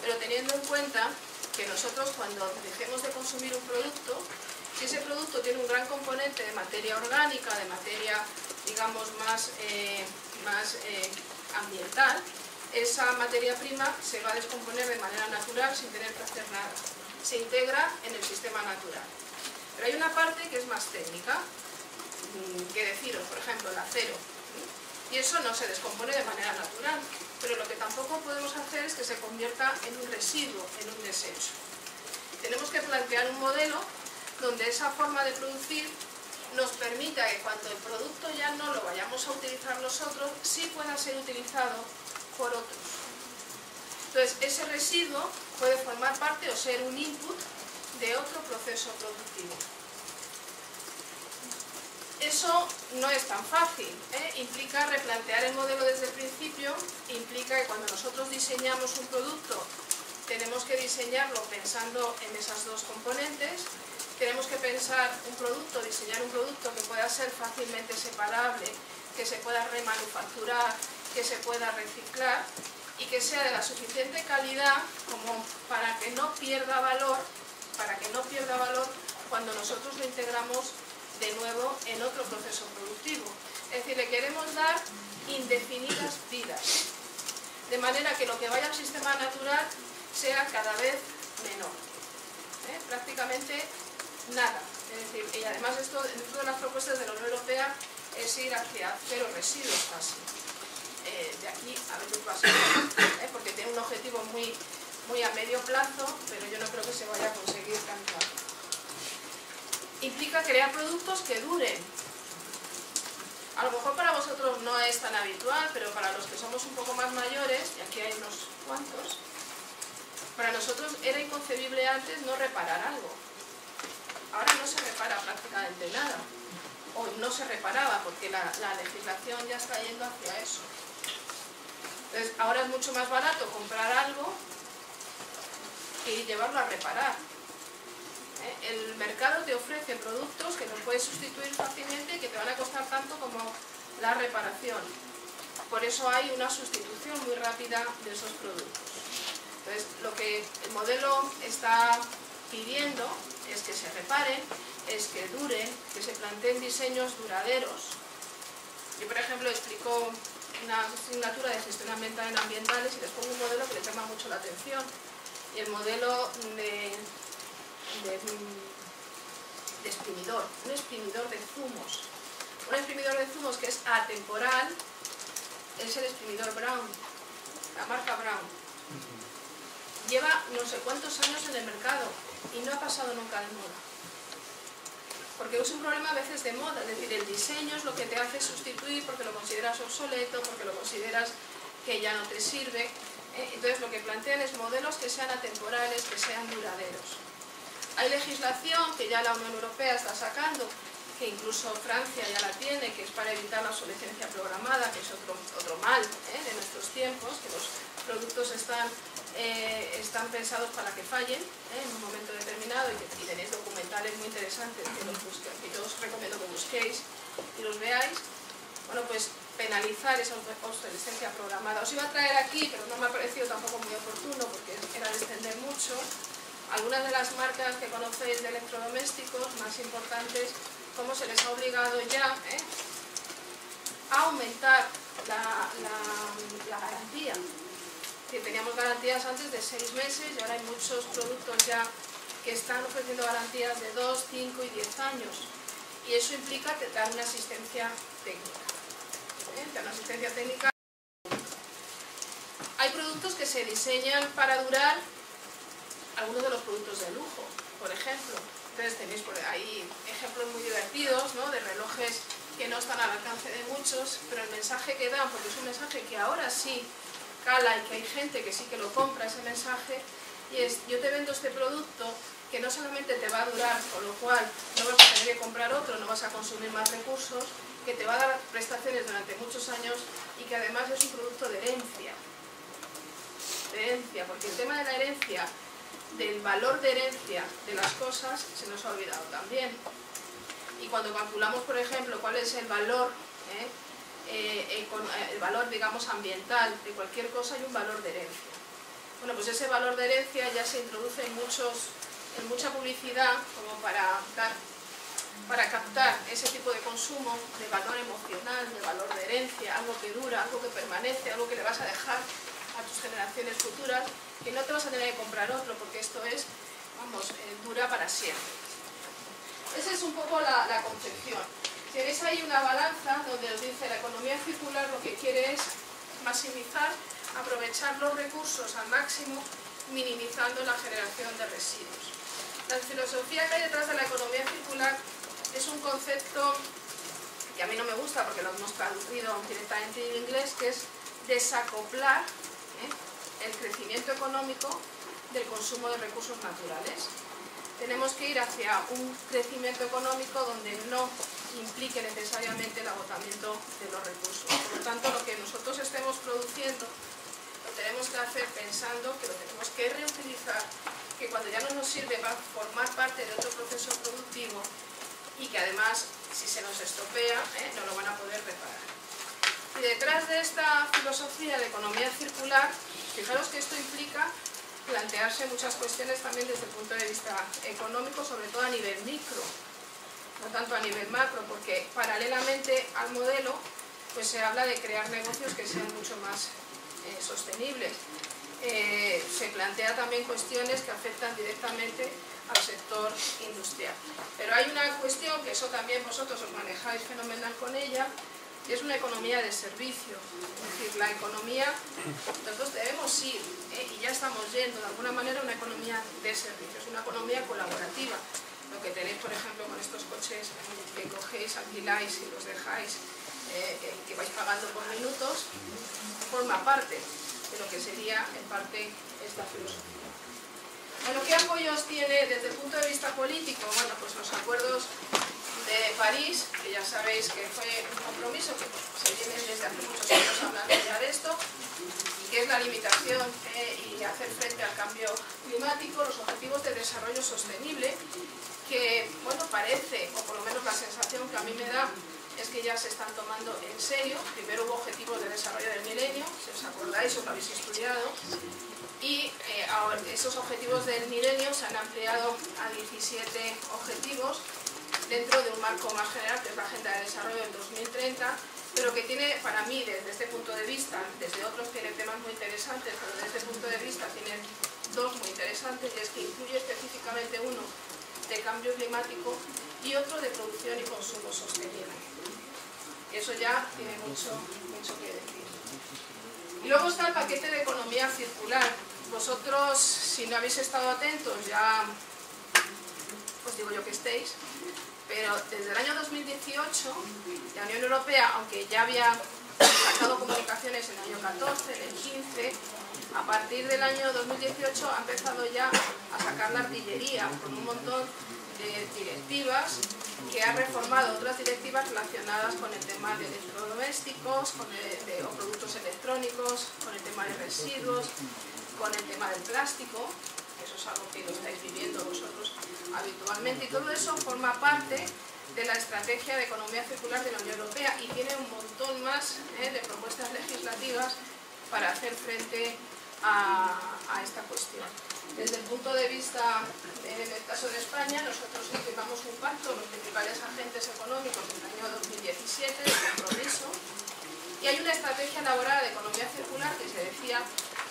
pero teniendo en cuenta que nosotros cuando dejemos de consumir un producto, si ese producto tiene un gran componente de materia orgánica, de materia, digamos, más ambiental, esa materia prima se va a descomponer de manera natural sin tener que hacer nada. Se integra en el sistema natural. Pero hay una parte que es más técnica, que deciros, por ejemplo, el acero. Y eso no se descompone de manera natural, pero lo que tampoco podemos hacer es que se convierta en un residuo, en un desecho. Tenemos que plantear un modelo donde esa forma de producir nos permita que cuando el producto ya no lo vayamos a utilizar nosotros, sí pueda ser utilizado por otros. Entonces, ese residuo puede formar parte o ser un input de otro proceso productivo. Eso no es tan fácil, implica replantear el modelo desde el principio, implica que cuando nosotros diseñamos un producto tenemos que diseñarlo pensando en esas dos componentes, tenemos que pensar diseñar un producto que pueda ser fácilmente separable, que se pueda remanufacturar, que se pueda reciclar y que sea de la suficiente calidad como para que no pierda valor, cuando nosotros lo integramos de nuevo en otro proceso productivo. Es decir, le queremos dar indefinidas vidas, de manera que lo que vaya al sistema natural sea cada vez menor, prácticamente nada. Es decir, y además esto dentro de las propuestas de la Unión Europea es ir hacia cero residuos casi. De aquí a veces va a ser, porque tiene un objetivo muy a medio plazo, pero yo no creo que se vaya a conseguir tan rápido. Implica crear productos que duren. A lo mejor para vosotros no es tan habitual, pero para los que somos un poco más mayores, y aquí hay unos cuantos, para nosotros era inconcebible antes no reparar algo. Ahora no se repara prácticamente nada, o no se reparaba porque la legislación ya está yendo hacia eso. Entonces, ahora es mucho más barato comprar algo que llevarlo a reparar. El mercado te ofrece productos que los puedes sustituir fácilmente y que te van a costar tanto como la reparación. Por eso hay una sustitución muy rápida de esos productos. Entonces, lo que el modelo está pidiendo es que se reparen, es que duren, que se planteen diseños duraderos. Yo, por ejemplo, explico una asignatura de gestión ambiental en ambientales y les pongo un modelo que les llama mucho la atención. Y el modelo de exprimidor, un exprimidor de zumos. Un exprimidor de zumos que es atemporal es el exprimidor Brown, la marca Brown. Lleva no sé cuántos años en el mercado y no ha pasado nunca de moda. Porque es un problema a veces de moda, es decir, el diseño es lo que te hace sustituir porque lo consideras obsoleto, porque lo consideras que ya no te sirve. Entonces lo que plantean es modelos que sean atemporales, que sean duraderos. Hay legislación que ya la Unión Europea está sacando, que incluso Francia ya la tiene, que es para evitar la obsolescencia programada, que es otro mal de nuestros tiempos, que los productos están pensados para que fallen en un momento determinado y tenéis documentales muy interesantes que yo os recomiendo que busquéis y los veáis. Bueno, pues penalizar esa obsolescencia programada. Os iba a traer aquí, pero no me ha parecido tampoco muy oportuno porque era de extender mucho, algunas de las marcas que conocéis de electrodomésticos más importantes, cómo se les ha obligado ya a aumentar la garantía. Que teníamos garantías antes de 6 meses y ahora hay muchos productos ya que están ofreciendo garantías de 2, 5 y 10 años. Y eso implica que dar una asistencia técnica. Dar una asistencia técnica. Hay productos que se diseñan para durar, algunos de los productos de lujo, por ejemplo. Entonces tenéis por ahí ejemplos muy divertidos, ¿no?, de relojes que no están al alcance de muchos, pero el mensaje que dan, porque es un mensaje que ahora sí cala y que hay gente que sí que lo compra ese mensaje, y es: yo te vendo este producto que no solamente te va a durar, con lo cual no vas a tener que comprar otro, no vas a consumir más recursos, que te va a dar prestaciones durante muchos años y que además es un producto de herencia. Porque el tema de la herencia, del valor de herencia de las cosas, se nos ha olvidado también. Y cuando calculamos, por ejemplo, cuál es el valor, digamos, ambiental de cualquier cosa, hay un valor de herencia. Bueno, pues ese valor de herencia ya se introduce en mucha publicidad como para captar ese tipo de consumo de valor emocional, de valor de herencia, algo que dura, algo que permanece, algo que le vas a dejar a tus generaciones futuras, que no te vas a tener que comprar otro, porque esto es, vamos, dura para siempre. Esa es un poco la concepción. Si veis ahí una balanza donde os dice la economía circular lo que quiere es maximizar, aprovechar los recursos al máximo, minimizando la generación de residuos. La filosofía que hay detrás de la economía circular es un concepto que a mí no me gusta porque lo hemos traducido directamente en inglés, que es desacoplar el crecimiento económico del consumo de recursos naturales. Tenemos que ir hacia un crecimiento económico donde no implique necesariamente el agotamiento de los recursos. Por lo tanto, lo que nosotros estemos produciendo lo tenemos que hacer pensando que lo tenemos que reutilizar, que cuando ya no nos sirve va a formar parte de otro proceso productivo y que además, si se nos estropea, no lo van a poder reparar. Y detrás de esta filosofía de economía circular, fijaros que esto implica plantearse muchas cuestiones también desde el punto de vista económico, sobre todo a nivel micro, no tanto a nivel macro, porque paralelamente al modelo pues se habla de crear negocios que sean mucho más sostenibles. Se plantea también cuestiones que afectan directamente al sector industrial. Pero hay una cuestión que eso también vosotros os manejáis fenomenal con ella, y es una economía de servicio. Es decir, la economía, nosotros debemos ir, y ya estamos yendo de alguna manera, una economía de servicios, una economía colaborativa. Lo que tenéis, por ejemplo, con estos coches que cogéis, alquiláis y los dejáis, que vais pagando por minutos, forma parte de lo que sería en parte esta filosofía. Bueno, ¿qué apoyos tiene desde el punto de vista político? Bueno, pues los acuerdos de París, que ya sabéis que fue un compromiso que se viene desde hace muchos años hablando ya de esto, y que es la limitación y hacer frente al cambio climático, los objetivos de desarrollo sostenible, que, bueno, parece, o por lo menos la sensación que a mí me da, es que ya se están tomando en serio. Primero hubo objetivos de desarrollo del milenio, si os acordáis, os lo habéis estudiado, y ahora esos objetivos del milenio se han ampliado a 17 objetivos dentro de un marco más general, que es la Agenda de Desarrollo del 2030, pero que tiene, para mí, desde este punto de vista, desde otros tiene temas muy interesantes, pero desde este punto de vista tiene dos muy interesantes, y es que incluye específicamente uno de cambio climático y otro de producción y consumo sostenible. Y eso ya tiene mucho que decir. Y luego está el paquete de economía circular. Vosotros, si no habéis estado atentos, ya os digo yo que estéis, pero desde el año 2018 la Unión Europea, aunque ya había sacado comunicaciones en el año 14, en el 15, a partir del año 2018 ha empezado ya a sacar la artillería con un montón de directivas, que ha reformado otras directivas relacionadas con el tema de electrodomésticos, o productos electrónicos, con el tema de residuos, con el tema del plástico. Eso es algo que lo estáis viviendo vosotros habitualmente, y todo eso forma parte de la estrategia de economía circular de la Unión Europea, y tiene un montón más de propuestas legislativas para hacer frente a esta cuestión. Desde el punto de vista, en el caso de España, nosotros firmamos un pacto con los principales agentes económicos en el año 2017 de compromiso, y hay una estrategia elaborada de economía circular que se decía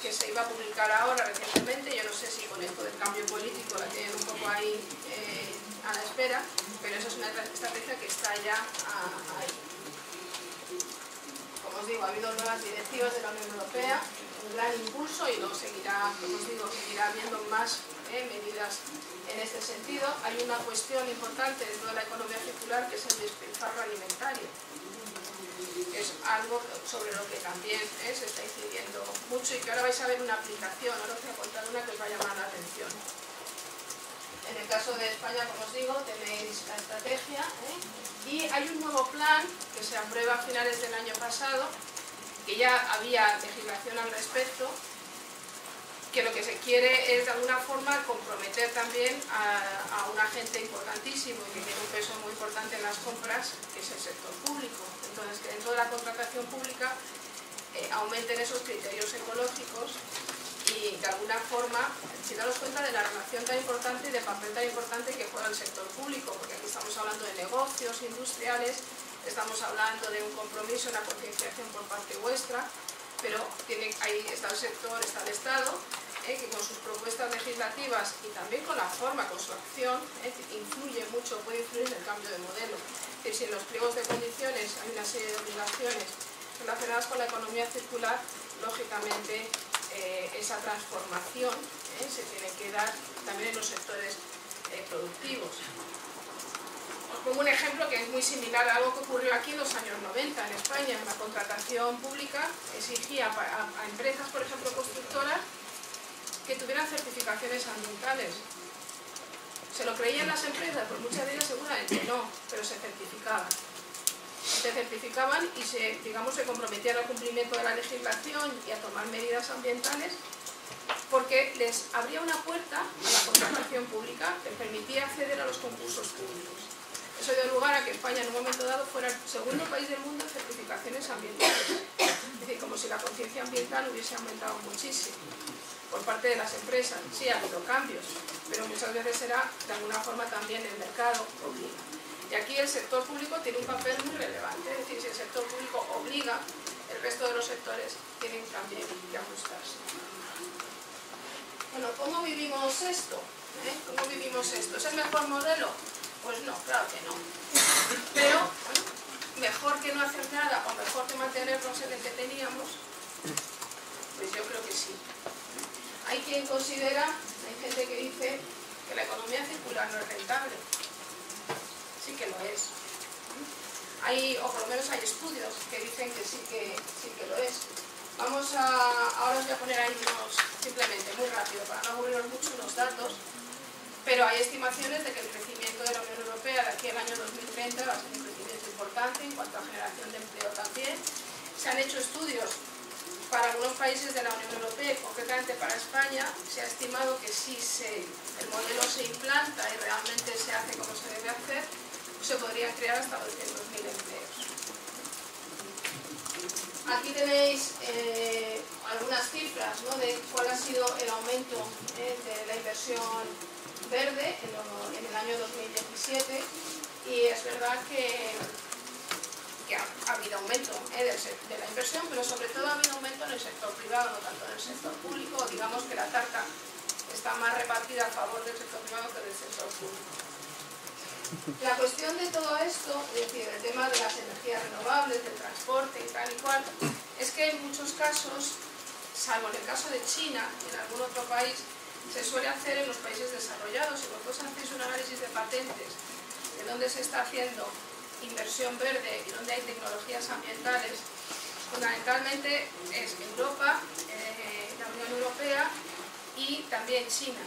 que se iba a publicar ahora recientemente. Yo no sé si con esto del cambio político la tienen un poco ahí a la espera, pero esa es una estrategia que está ya ahí. Como os digo, ha habido nuevas directivas de la Unión Europea, un gran impulso, y luego seguirá, como os digo, seguirá habiendo más medidas en este sentido. Hay una cuestión importante dentro de la economía circular, que es el despilfarro alimentario. Es algo sobre lo que también se está incidiendo mucho, y que ahora vais a ver una aplicación. Ahora os voy a contar una que os va a llamar la atención. En el caso de España, como os digo, tenéis la estrategia, y hay un nuevo plan que se aprueba a finales del año pasado, que ya había legislación al respecto, que lo que se quiere es de alguna forma comprometer también a un agente importantísimo y que tiene un peso muy importante en las compras, que es el sector público. Entonces, que dentro de la contratación pública aumenten esos criterios ecológicos y de alguna forma sin darnos cuenta de la relación tan importante y del papel tan importante que juega el sector público, porque aquí estamos hablando de negocios industriales, estamos hablando de un compromiso, una concienciación por parte vuestra, pero ahí está el sector, está el Estado, que con sus propuestas legislativas y también con la forma, con su acción, influye mucho, puede influir en el cambio de modelo. Es decir, si en los pliegos de condiciones hay una serie de obligaciones relacionadas con la economía circular, lógicamente esa transformación se tiene que dar también en los sectores productivos. Os pongo un ejemplo que es muy similar a algo que ocurrió aquí en los años 90 en España. La contratación pública exigía a empresas, por ejemplo, constructoras, que tuvieran certificaciones ambientales. ¿Se lo creían las empresas? Pues muchas de ellas seguramente no, pero se certificaban. Se certificaban y se comprometían al cumplimiento de la legislación y a tomar medidas ambientales, porque les abría una puerta a la contratación pública que permitía acceder a los concursos públicos. Eso dio lugar a que España en un momento dado fuera el segundo país del mundo en certificaciones ambientales. Es decir, como si la conciencia ambiental hubiese aumentado muchísimo por parte de las empresas. Sí, ha habido cambios, pero muchas veces será de alguna forma también el mercado obliga. Y aquí el sector público tiene un papel muy relevante, es decir, si el sector público obliga, el resto de los sectores tienen también que ajustarse. Bueno, ¿cómo vivimos esto? ¿Cómo vivimos esto? ¿Es el mejor modelo? Pues no, claro que no. Pero, bueno, mejor que no hacer nada o mejor que mantenernos en el que teníamos, pues yo creo que sí. Hay quien considera, hay gente que dice que la economía circular no es rentable. Sí que lo es. O por lo menos hay estudios que dicen que sí que lo es. Ahora os voy a poner ahí simplemente, muy rápido, para no aburriros mucho, unos datos, pero hay estimaciones de que el crecimiento de la Unión Europea de aquí al año 2030 va a ser un crecimiento importante en cuanto a generación de empleo también. Se han hecho estudios para algunos países de la Unión Europea, concretamente para España, se ha estimado que si el modelo se implanta y realmente se hace como se debe hacer, se podrían crear hasta 200.000 empleos. Aquí tenéis algunas cifras, ¿no?, de cuál ha sido el aumento de la inversión verde en el año 2017, y es verdad que ha habido aumento de la inversión, pero sobre todo ha habido aumento en el sector privado, no tanto en el sector público. Digamos que la tarta está más repartida a favor del sector privado que del sector público. La cuestión de todo esto, es decir, el tema de las energías renovables, del transporte y tal y cual, es que en muchos casos, salvo en el caso de China y en algún otro país, se suele hacer en los países desarrollados. Si vosotros hacéis un análisis de patentes de dónde se está haciendo inversión verde y donde hay tecnologías ambientales, fundamentalmente es Europa, la Unión Europea y también China.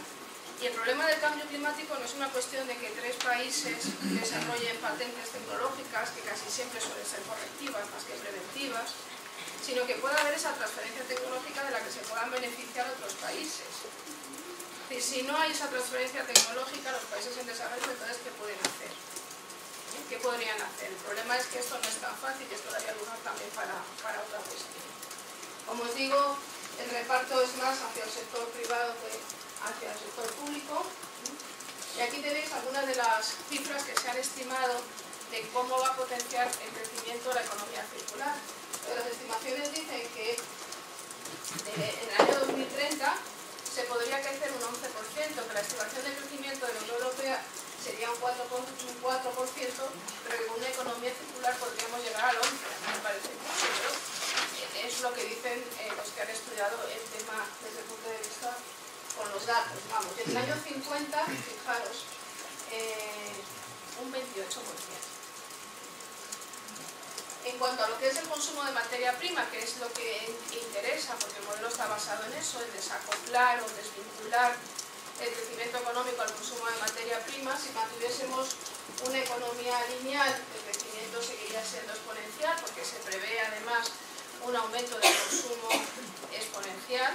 Y el problema del cambio climático no es una cuestión de que 3 países desarrollen patentes tecnológicas, que casi siempre suelen ser correctivas más que preventivas, sino que pueda haber esa transferencia tecnológica de la que se puedan beneficiar otros países. Y si no hay esa transferencia tecnológica, los países en desarrollo, entonces, ¿qué pueden hacer? ¿Qué podrían hacer? El problema es que esto no es tan fácil y esto daría lugar también para otra cuestión. Como os digo, el reparto es más hacia el sector privado que hacia el sector público. Y aquí tenéis algunas de las cifras que se han estimado de cómo va a potenciar el crecimiento de la economía circular. Las estimaciones dicen que en el año 2030 se podría crecer un 11%, que la estimación de crecimiento de la Unión Europea sería un 4%, pero que con una economía circular podríamos llegar al 11%. Me parece mucho, pero es lo que dicen los que han estudiado el tema desde el punto de vista con los datos. Vamos, en el año 50, fijaros, un 28%. En cuanto a lo que es el consumo de materia prima, que es lo que interesa, porque el modelo está basado en eso, en desacoplar o desvincular el crecimiento económico al consumo de materia prima, si mantuviésemos una economía lineal, el crecimiento seguiría siendo exponencial, porque se prevé además un aumento del consumo exponencial.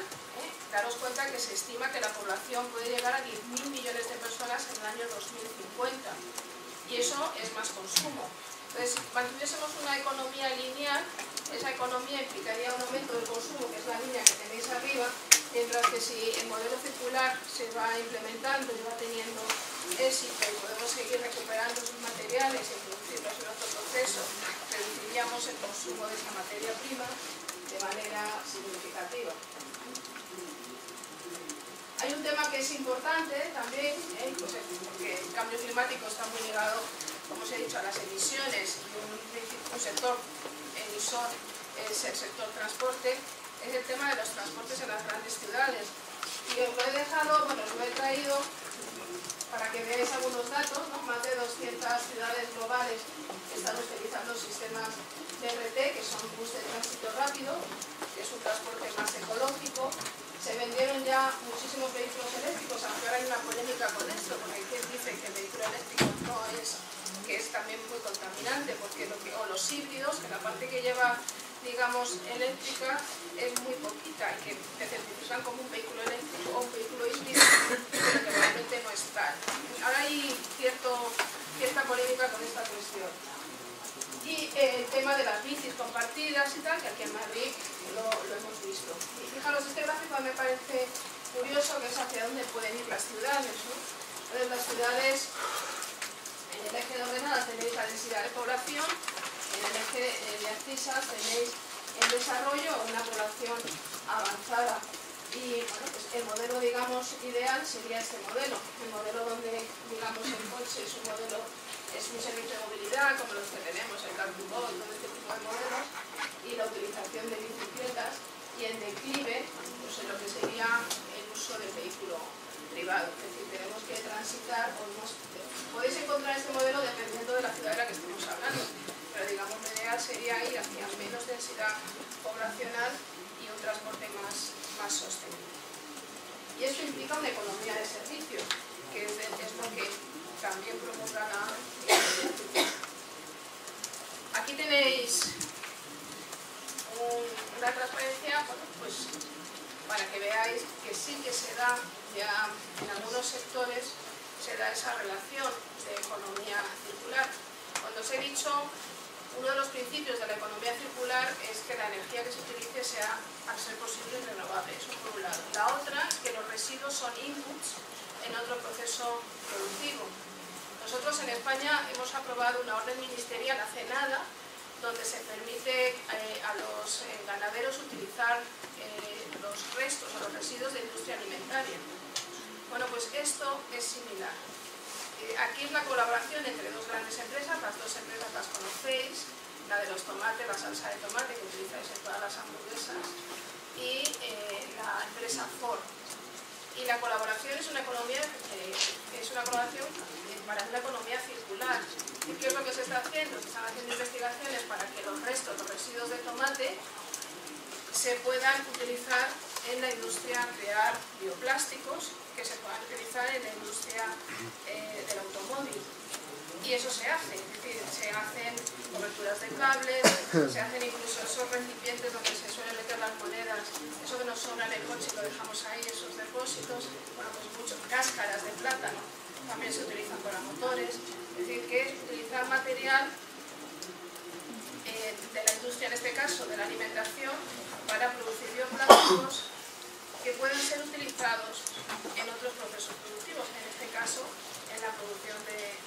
Daros cuenta que se estima que la población puede llegar a 10.000 millones de personas en el año 2050, y eso es más consumo. Entonces, si mantuviésemos una economía lineal, esa economía implicaría un aumento del consumo, que es la línea que tenéis arriba, Mientras que si el modelo circular se va implementando y va teniendo éxito y podemos seguir recuperando sus materiales y introducirlos en otro proceso, reduciríamos el consumo de esta materia prima de manera significativa. Hay un tema que es importante también, pues porque el cambio climático está muy ligado, como os he dicho, a las emisiones, y un sector emisor es el sector transporte, es el tema de los transportes en las grandes ciudades. Y os lo he dejado, bueno, os lo he traído para que veáis algunos datos, ¿no? Más de 200 ciudades globales están utilizando sistemas BRT, que son bus de tránsito rápido, que es un transporte más ecológico. Se vendieron ya muchísimos vehículos eléctricos, aunque ahora hay una polémica con esto, porque hay quien dice que el vehículo eléctrico no es, que es también muy contaminante, porque o los híbridos, que la parte que lleva, digamos, eléctrica es muy poquita y que te certifican como un vehículo eléctrico o un vehículo híbrido, pero que realmente no es tal. Ahora hay cierta polémica con esta cuestión. Y el tema de las bicis compartidas y tal, que aquí en Madrid lo hemos visto. Y fijaros, este gráfico me parece curioso, que es hacia dónde pueden ir las ciudades, ¿no? Entonces, las ciudades, en el eje de ordenadas tenéis la densidad de población, en el eje de abscisas tenéis el desarrollo o una población avanzada. Y bueno, pues el modelo, digamos, ideal sería este modelo. El modelo donde, digamos, el coche es un modelo, es un servicio de movilidad, como los que tenemos, el car-to-go, todo este tipo de modelos, y la utilización de bicicletas, y en declive, pues en lo que sería el uso del vehículo privado. Es decir, tenemos que transitar, podéis encontrar este modelo dependiendo de la ciudad de la que estemos hablando, pero digamos, lo ideal sería ir hacia menos densidad poblacional y un transporte más sostenible. Y esto implica una economía de servicio, que es lo que también promulga la economía circular. Aquí tenéis una transparencia, bueno, pues para que veáis que sí que se da, ya en algunos sectores se da esa relación de economía circular. Cuando os he dicho, uno de los principios de la economía circular es que la energía que se utilice sea, al ser posible, renovable. Eso por un lado. La otra es que los residuos son inputs en otro proceso productivo. Nosotros en España hemos aprobado una orden ministerial hace nada donde se permite a los ganaderos utilizar los restos o los residuos de industria alimentaria. Bueno, pues esto es similar. Aquí es la colaboración entre dos grandes empresas, las dos empresas las conocéis, la de los tomates, la salsa de tomate que utilizáis en todas las hamburguesas, y la empresa Ford. Y la colaboración es una colaboración para una economía circular. ¿Y qué es lo que se está haciendo? Se están haciendo investigaciones para que los restos, los residuos de tomate, se puedan utilizar en la industria, crear bioplásticos que se puedan utilizar en la industria del automóvil. Y eso se hace, es decir, se hacen coberturas de cables, se hacen incluso esos recipientes donde se suelen meter las monedas, eso que nos sobra en el coche lo dejamos ahí, esos depósitos, bueno, pues muchas cáscaras de plátano también se utilizan para motores, es decir, que es utilizar material de la industria, en este caso de la alimentación, para producir bioplásticos que pueden ser utilizados en otros procesos productivos, en este caso en la producción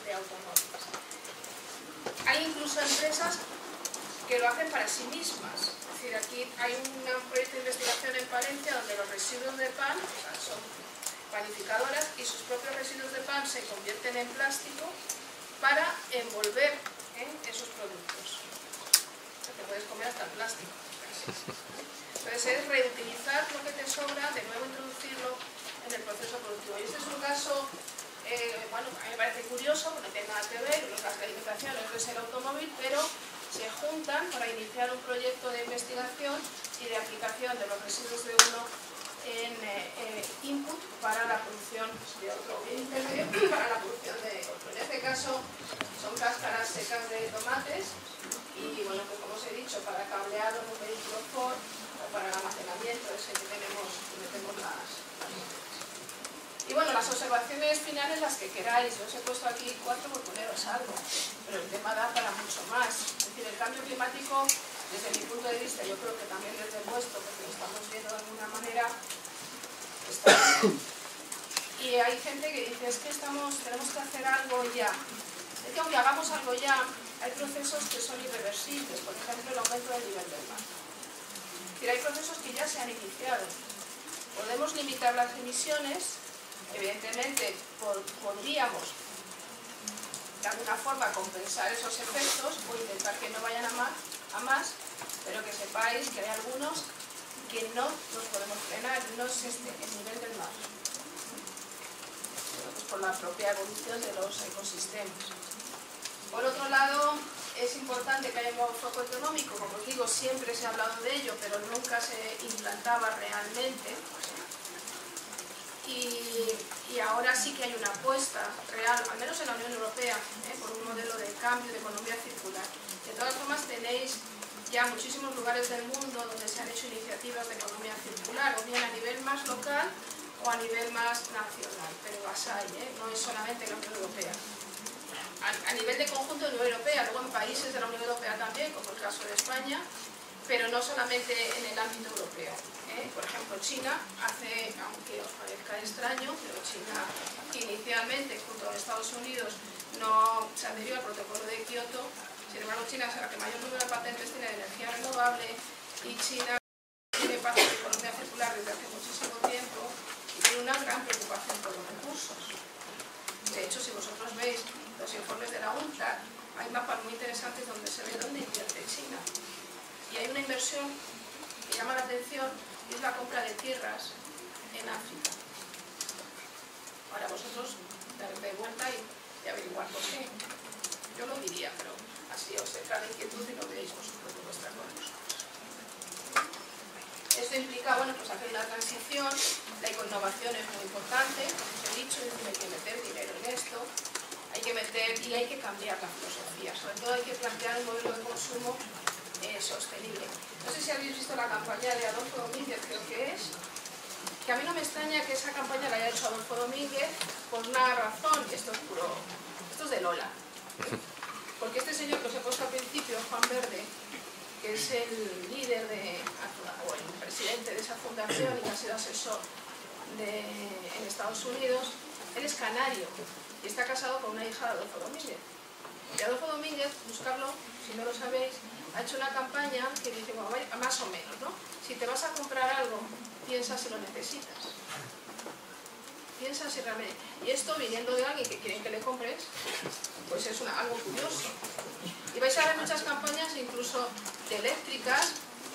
de automóviles. Hay incluso empresas que lo hacen para sí mismas, es decir, aquí hay un proyecto de investigación en Palencia donde los residuos de pan, o sea, son panificadoras, y sus propios residuos de pan se convierten en plástico para envolver esos productos. O sea, te puedes comer hasta el plástico. Entonces es reutilizar lo que te sobra, de nuevo introducirlo en el proceso productivo. Y este es un caso, bueno, a mí me parece curioso, no tiene nada que ver, las calificaciones es el automóvil, pero se juntan para iniciar un proyecto de investigación y de aplicación de los residuos de uno en input para la producción de otro, bien intermedio para la producción de otro. En este caso son cáscaras secas de tomates y, bueno, pues como os he dicho, para cableado en un vehículo Ford o para el almacenamiento ese que tenemos, metemos las notas. Y bueno, las observaciones finales, las que queráis, yo os he puesto aquí 4 por poneros algo, pero el tema da para mucho más. Es decir, el cambio climático, desde mi punto de vista, yo creo que también desde el vuestro, porque lo estamos viendo de alguna manera, está bien. Y hay gente que dice, es que tenemos que hacer algo ya. Es que aunque hagamos algo ya, hay procesos que son irreversibles, por ejemplo el aumento del nivel del mar. Es decir, hay procesos que ya se han iniciado. Podemos limitar las emisiones, evidentemente podríamos de alguna forma compensar esos efectos o intentar que no vayan a más, pero que sepáis que hay algunos que no los podemos frenar, no es el nivel del mar. Pues por la propia evolución de los ecosistemas. Por otro lado, es importante que haya un nuevo foco económico, como os digo, siempre se ha hablado de ello, pero nunca se implantaba realmente. Y ahora sí que hay una apuesta real, al menos en la Unión Europea, por un modelo de cambio de economía circular. De todas formas, tenéis ya muchísimos lugares del mundo donde se han hecho iniciativas de economía circular, o bien a nivel más local o a nivel más nacional, pero las hay, no es solamente la Unión Europea. A nivel de conjunto de la Unión Europea, luego en países de la Unión Europea también, como el caso de España, pero no solamente en el ámbito europeo. Por ejemplo, China hace, aunque os parezca extraño, pero China inicialmente, junto a Estados Unidos, no se adhirió al protocolo de Kioto. Sin embargo, China es la que mayor número de patentes tiene de energía renovable y China tiene pasos de economía circular desde hace muchísimo tiempo y tiene una gran preocupación por los recursos. De hecho, si vosotros veis los informes de la UNCTAD, hay mapas muy interesantes donde se ve dónde invierte China. Y hay una inversión que llama la atención, y es la compra de tierras en África. Ahora vosotros daréis de vuelta y averiguar por qué. Yo lo diría, pero así os entra la inquietud y lo veis vosotros por vuestra cuenta. Esto implica, bueno, pues hacer una transición, la innovación es muy importante, os he dicho, hay que meter dinero en esto, hay que meter y hay que cambiar la filosofía, sobre todo hay que plantear un modelo de consumo sostenible. No sé si habéis visto la campaña de Adolfo Domínguez, creo que es, que a mí no me extraña que esa campaña la haya hecho Adolfo Domínguez por una razón, y esto es de Lola, porque este señor que os he puesto al principio, Juan Verde, que es el líder o el presidente de esa fundación y que ha sido asesor en Estados Unidos, él es canario y está casado con una hija de Adolfo Domínguez. Y Adolfo Domínguez, buscarlo, si no lo sabéis, ha hecho una campaña que dice, bueno, más o menos, ¿no? Si te vas a comprar algo, piensa si lo necesitas. Piensa si realmente... Y esto, viniendo de alguien que quieren que le compres, pues es algo curioso. Y vais a ver muchas campañas, incluso de eléctricas,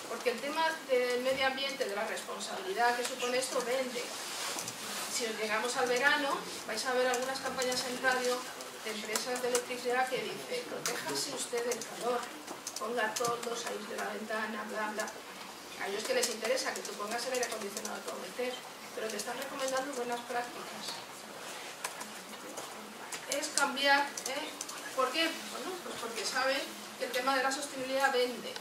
porque el tema del medio ambiente, de la responsabilidad que supone esto, vende. Si os llegamos al verano, vais a ver algunas campañas en radio de empresas de electricidad que dice, protéjase usted del calor, ponga toldos, aísle la ventana, bla, bla. A ellos que les interesa que tú pongas el aire acondicionado a todo meter, pero te están recomendando buenas prácticas. Es cambiar, ¿por qué? Bueno, pues porque saben que el tema de la sostenibilidad vende.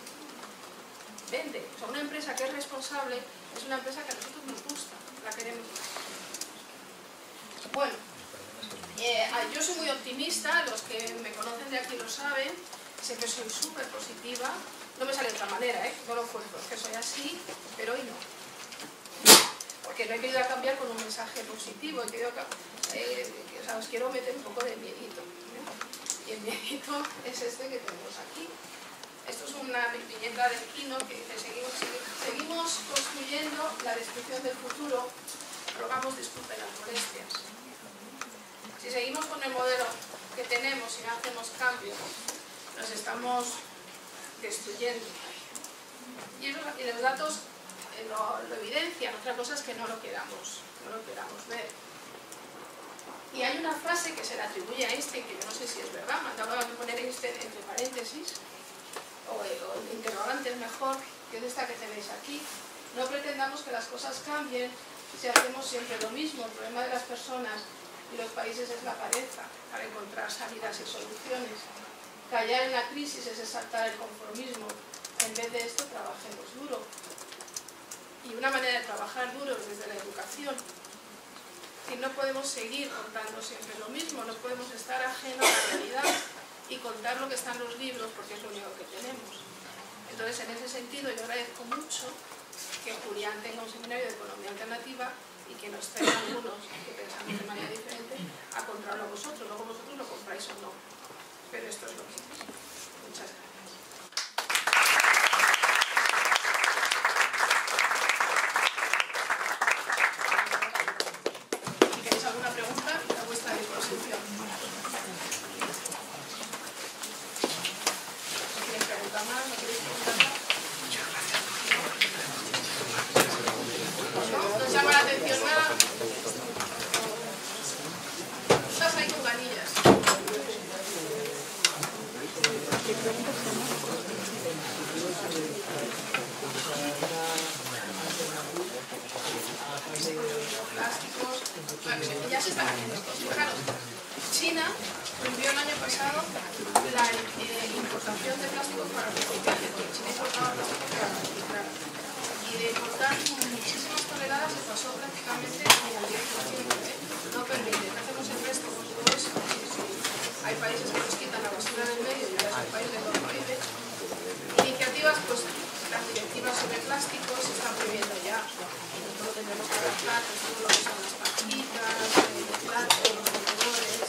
Vende. O sea, una empresa que es responsable es una empresa que a nosotros nos gusta, la queremos. Bueno, yo soy muy optimista, los que me conocen de aquí lo saben, siempre soy súper positiva, no me sale de otra manera, no lo fuerzo, es que soy así, pero hoy no. Porque no he querido cambiar con un mensaje positivo, he querido, o sea, os quiero meter un poco de miedito. Y el miedito es este que tenemos aquí. Esto es una viñeta del Kino que dice, seguimos construyendo la destrucción del futuro, rogamos disculpen las molestias. Si seguimos con el modelo que tenemos y no hacemos cambios, nos estamos destruyendo. Y los datos lo evidencian, otra cosa es que no lo queramos ver. Y hay una frase que se le atribuye a Einstein, que yo no sé si es verdad, mandaba a poner Einstein entre paréntesis, o interrogantes mejor, que es esta que tenéis aquí. No pretendamos que las cosas cambien si hacemos siempre lo mismo. El problema de las personas y los países es la pereza para encontrar salidas y soluciones. Callar en la crisis es exaltar el conformismo. En vez de esto, trabajemos duro. Y una manera de trabajar duro es desde la educación. Y no podemos seguir contando siempre lo mismo, no podemos estar ajenos a la realidad y contar lo que está en los libros porque es lo único que tenemos. Entonces, en ese sentido, yo agradezco mucho que Julián tenga un seminario de economía alternativa y que nos traen algunos que pensamos de manera diferente a comprarlo vosotros. Luego vosotros lo compráis o no. Pero esto es lo que es. Muchas gracias. Si queréis alguna pregunta, a vuestra disposición. ¿No queréis preguntar más? ¿No queréis preguntar más? ¿No? ¿No os llama la atención nada? Estás ahí con ganillas. Plásticos. Bueno, ya se están haciendo estos. Fijaros, China prohibió el año pasado la importación de plásticos para reciclaje, porque China importaba plásticos para reciclar. Y de importar muchísimas toneladas se pasó prácticamente al 10%. No permite. ¿Qué hacemos el resto con todo eso? Hay países que nos quitan la basura del medio y ahora es un país que lo prohíbe. Iniciativas, pues las directivas sobre plásticos se están prohibiendo ya. No lo tendremos que adaptar, pues todo lo que son las pajitas, los platos, los contenedores.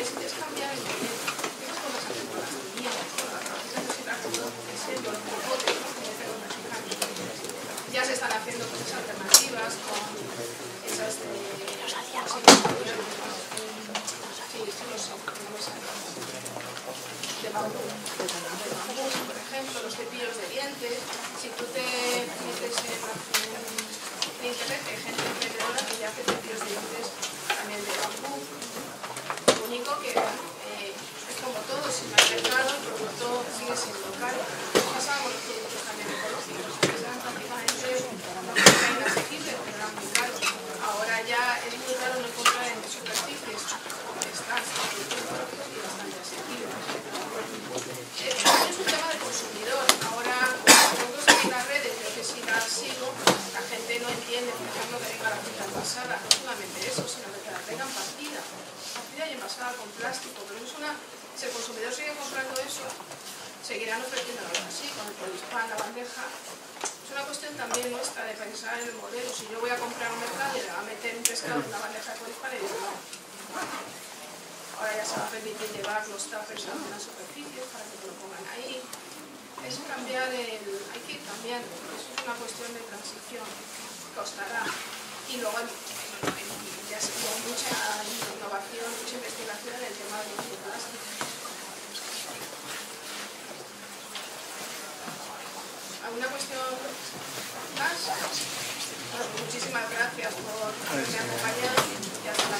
Es cambiar el modelo. ¿Qué cosas hacen con las niñas, con las pajitas de cigarro, con los popotes, ¿no? Como dicen los mexicanos? Ya se están haciendo cosas alternativas con esas de... de bambú, por ejemplo, los cepillos de dientes. Si tú te metes en internet, hay gente emprendedora que ya hace cepillos de dientes también de bambú. Lo único que es como todo, si no hay mercado, el producto sigue siendo caro. Pasa con los productos también ecológicos, que eran prácticamente inasequibles, pero eran muy caros. Ahora ya es muy raro no encontrar en superficies están y bastante asequibles. Es un tema de consumidor. Ahora, nosotros en las redes, yo que sí las sigo, la gente no entiende, por ejemplo, que venga la fruta envasada. No solamente eso, sino que la traigan partida y envasada con plástico. Pero es una, si el consumidor sigue comprando eso, seguirán ofreciéndolo así, con el polispán, la bandeja. Es una cuestión también nuestra de pensar en el modelo. Si yo voy a comprar un mercado y le va a meter un pescado en una bandeja de polispán, le digo no. Ahora ya se va a permitir llevar los tuppers a unas superficies para que te lo pongan ahí. Es cambiar el... hay que ir cambiando. Eso es una cuestión de transición. Costará. Y luego ya se tuvo mucha innovación, mucha investigación en el tema de los plásticos. ¿Alguna cuestión más? Bueno, muchísimas gracias por haberme acompañado y hasta la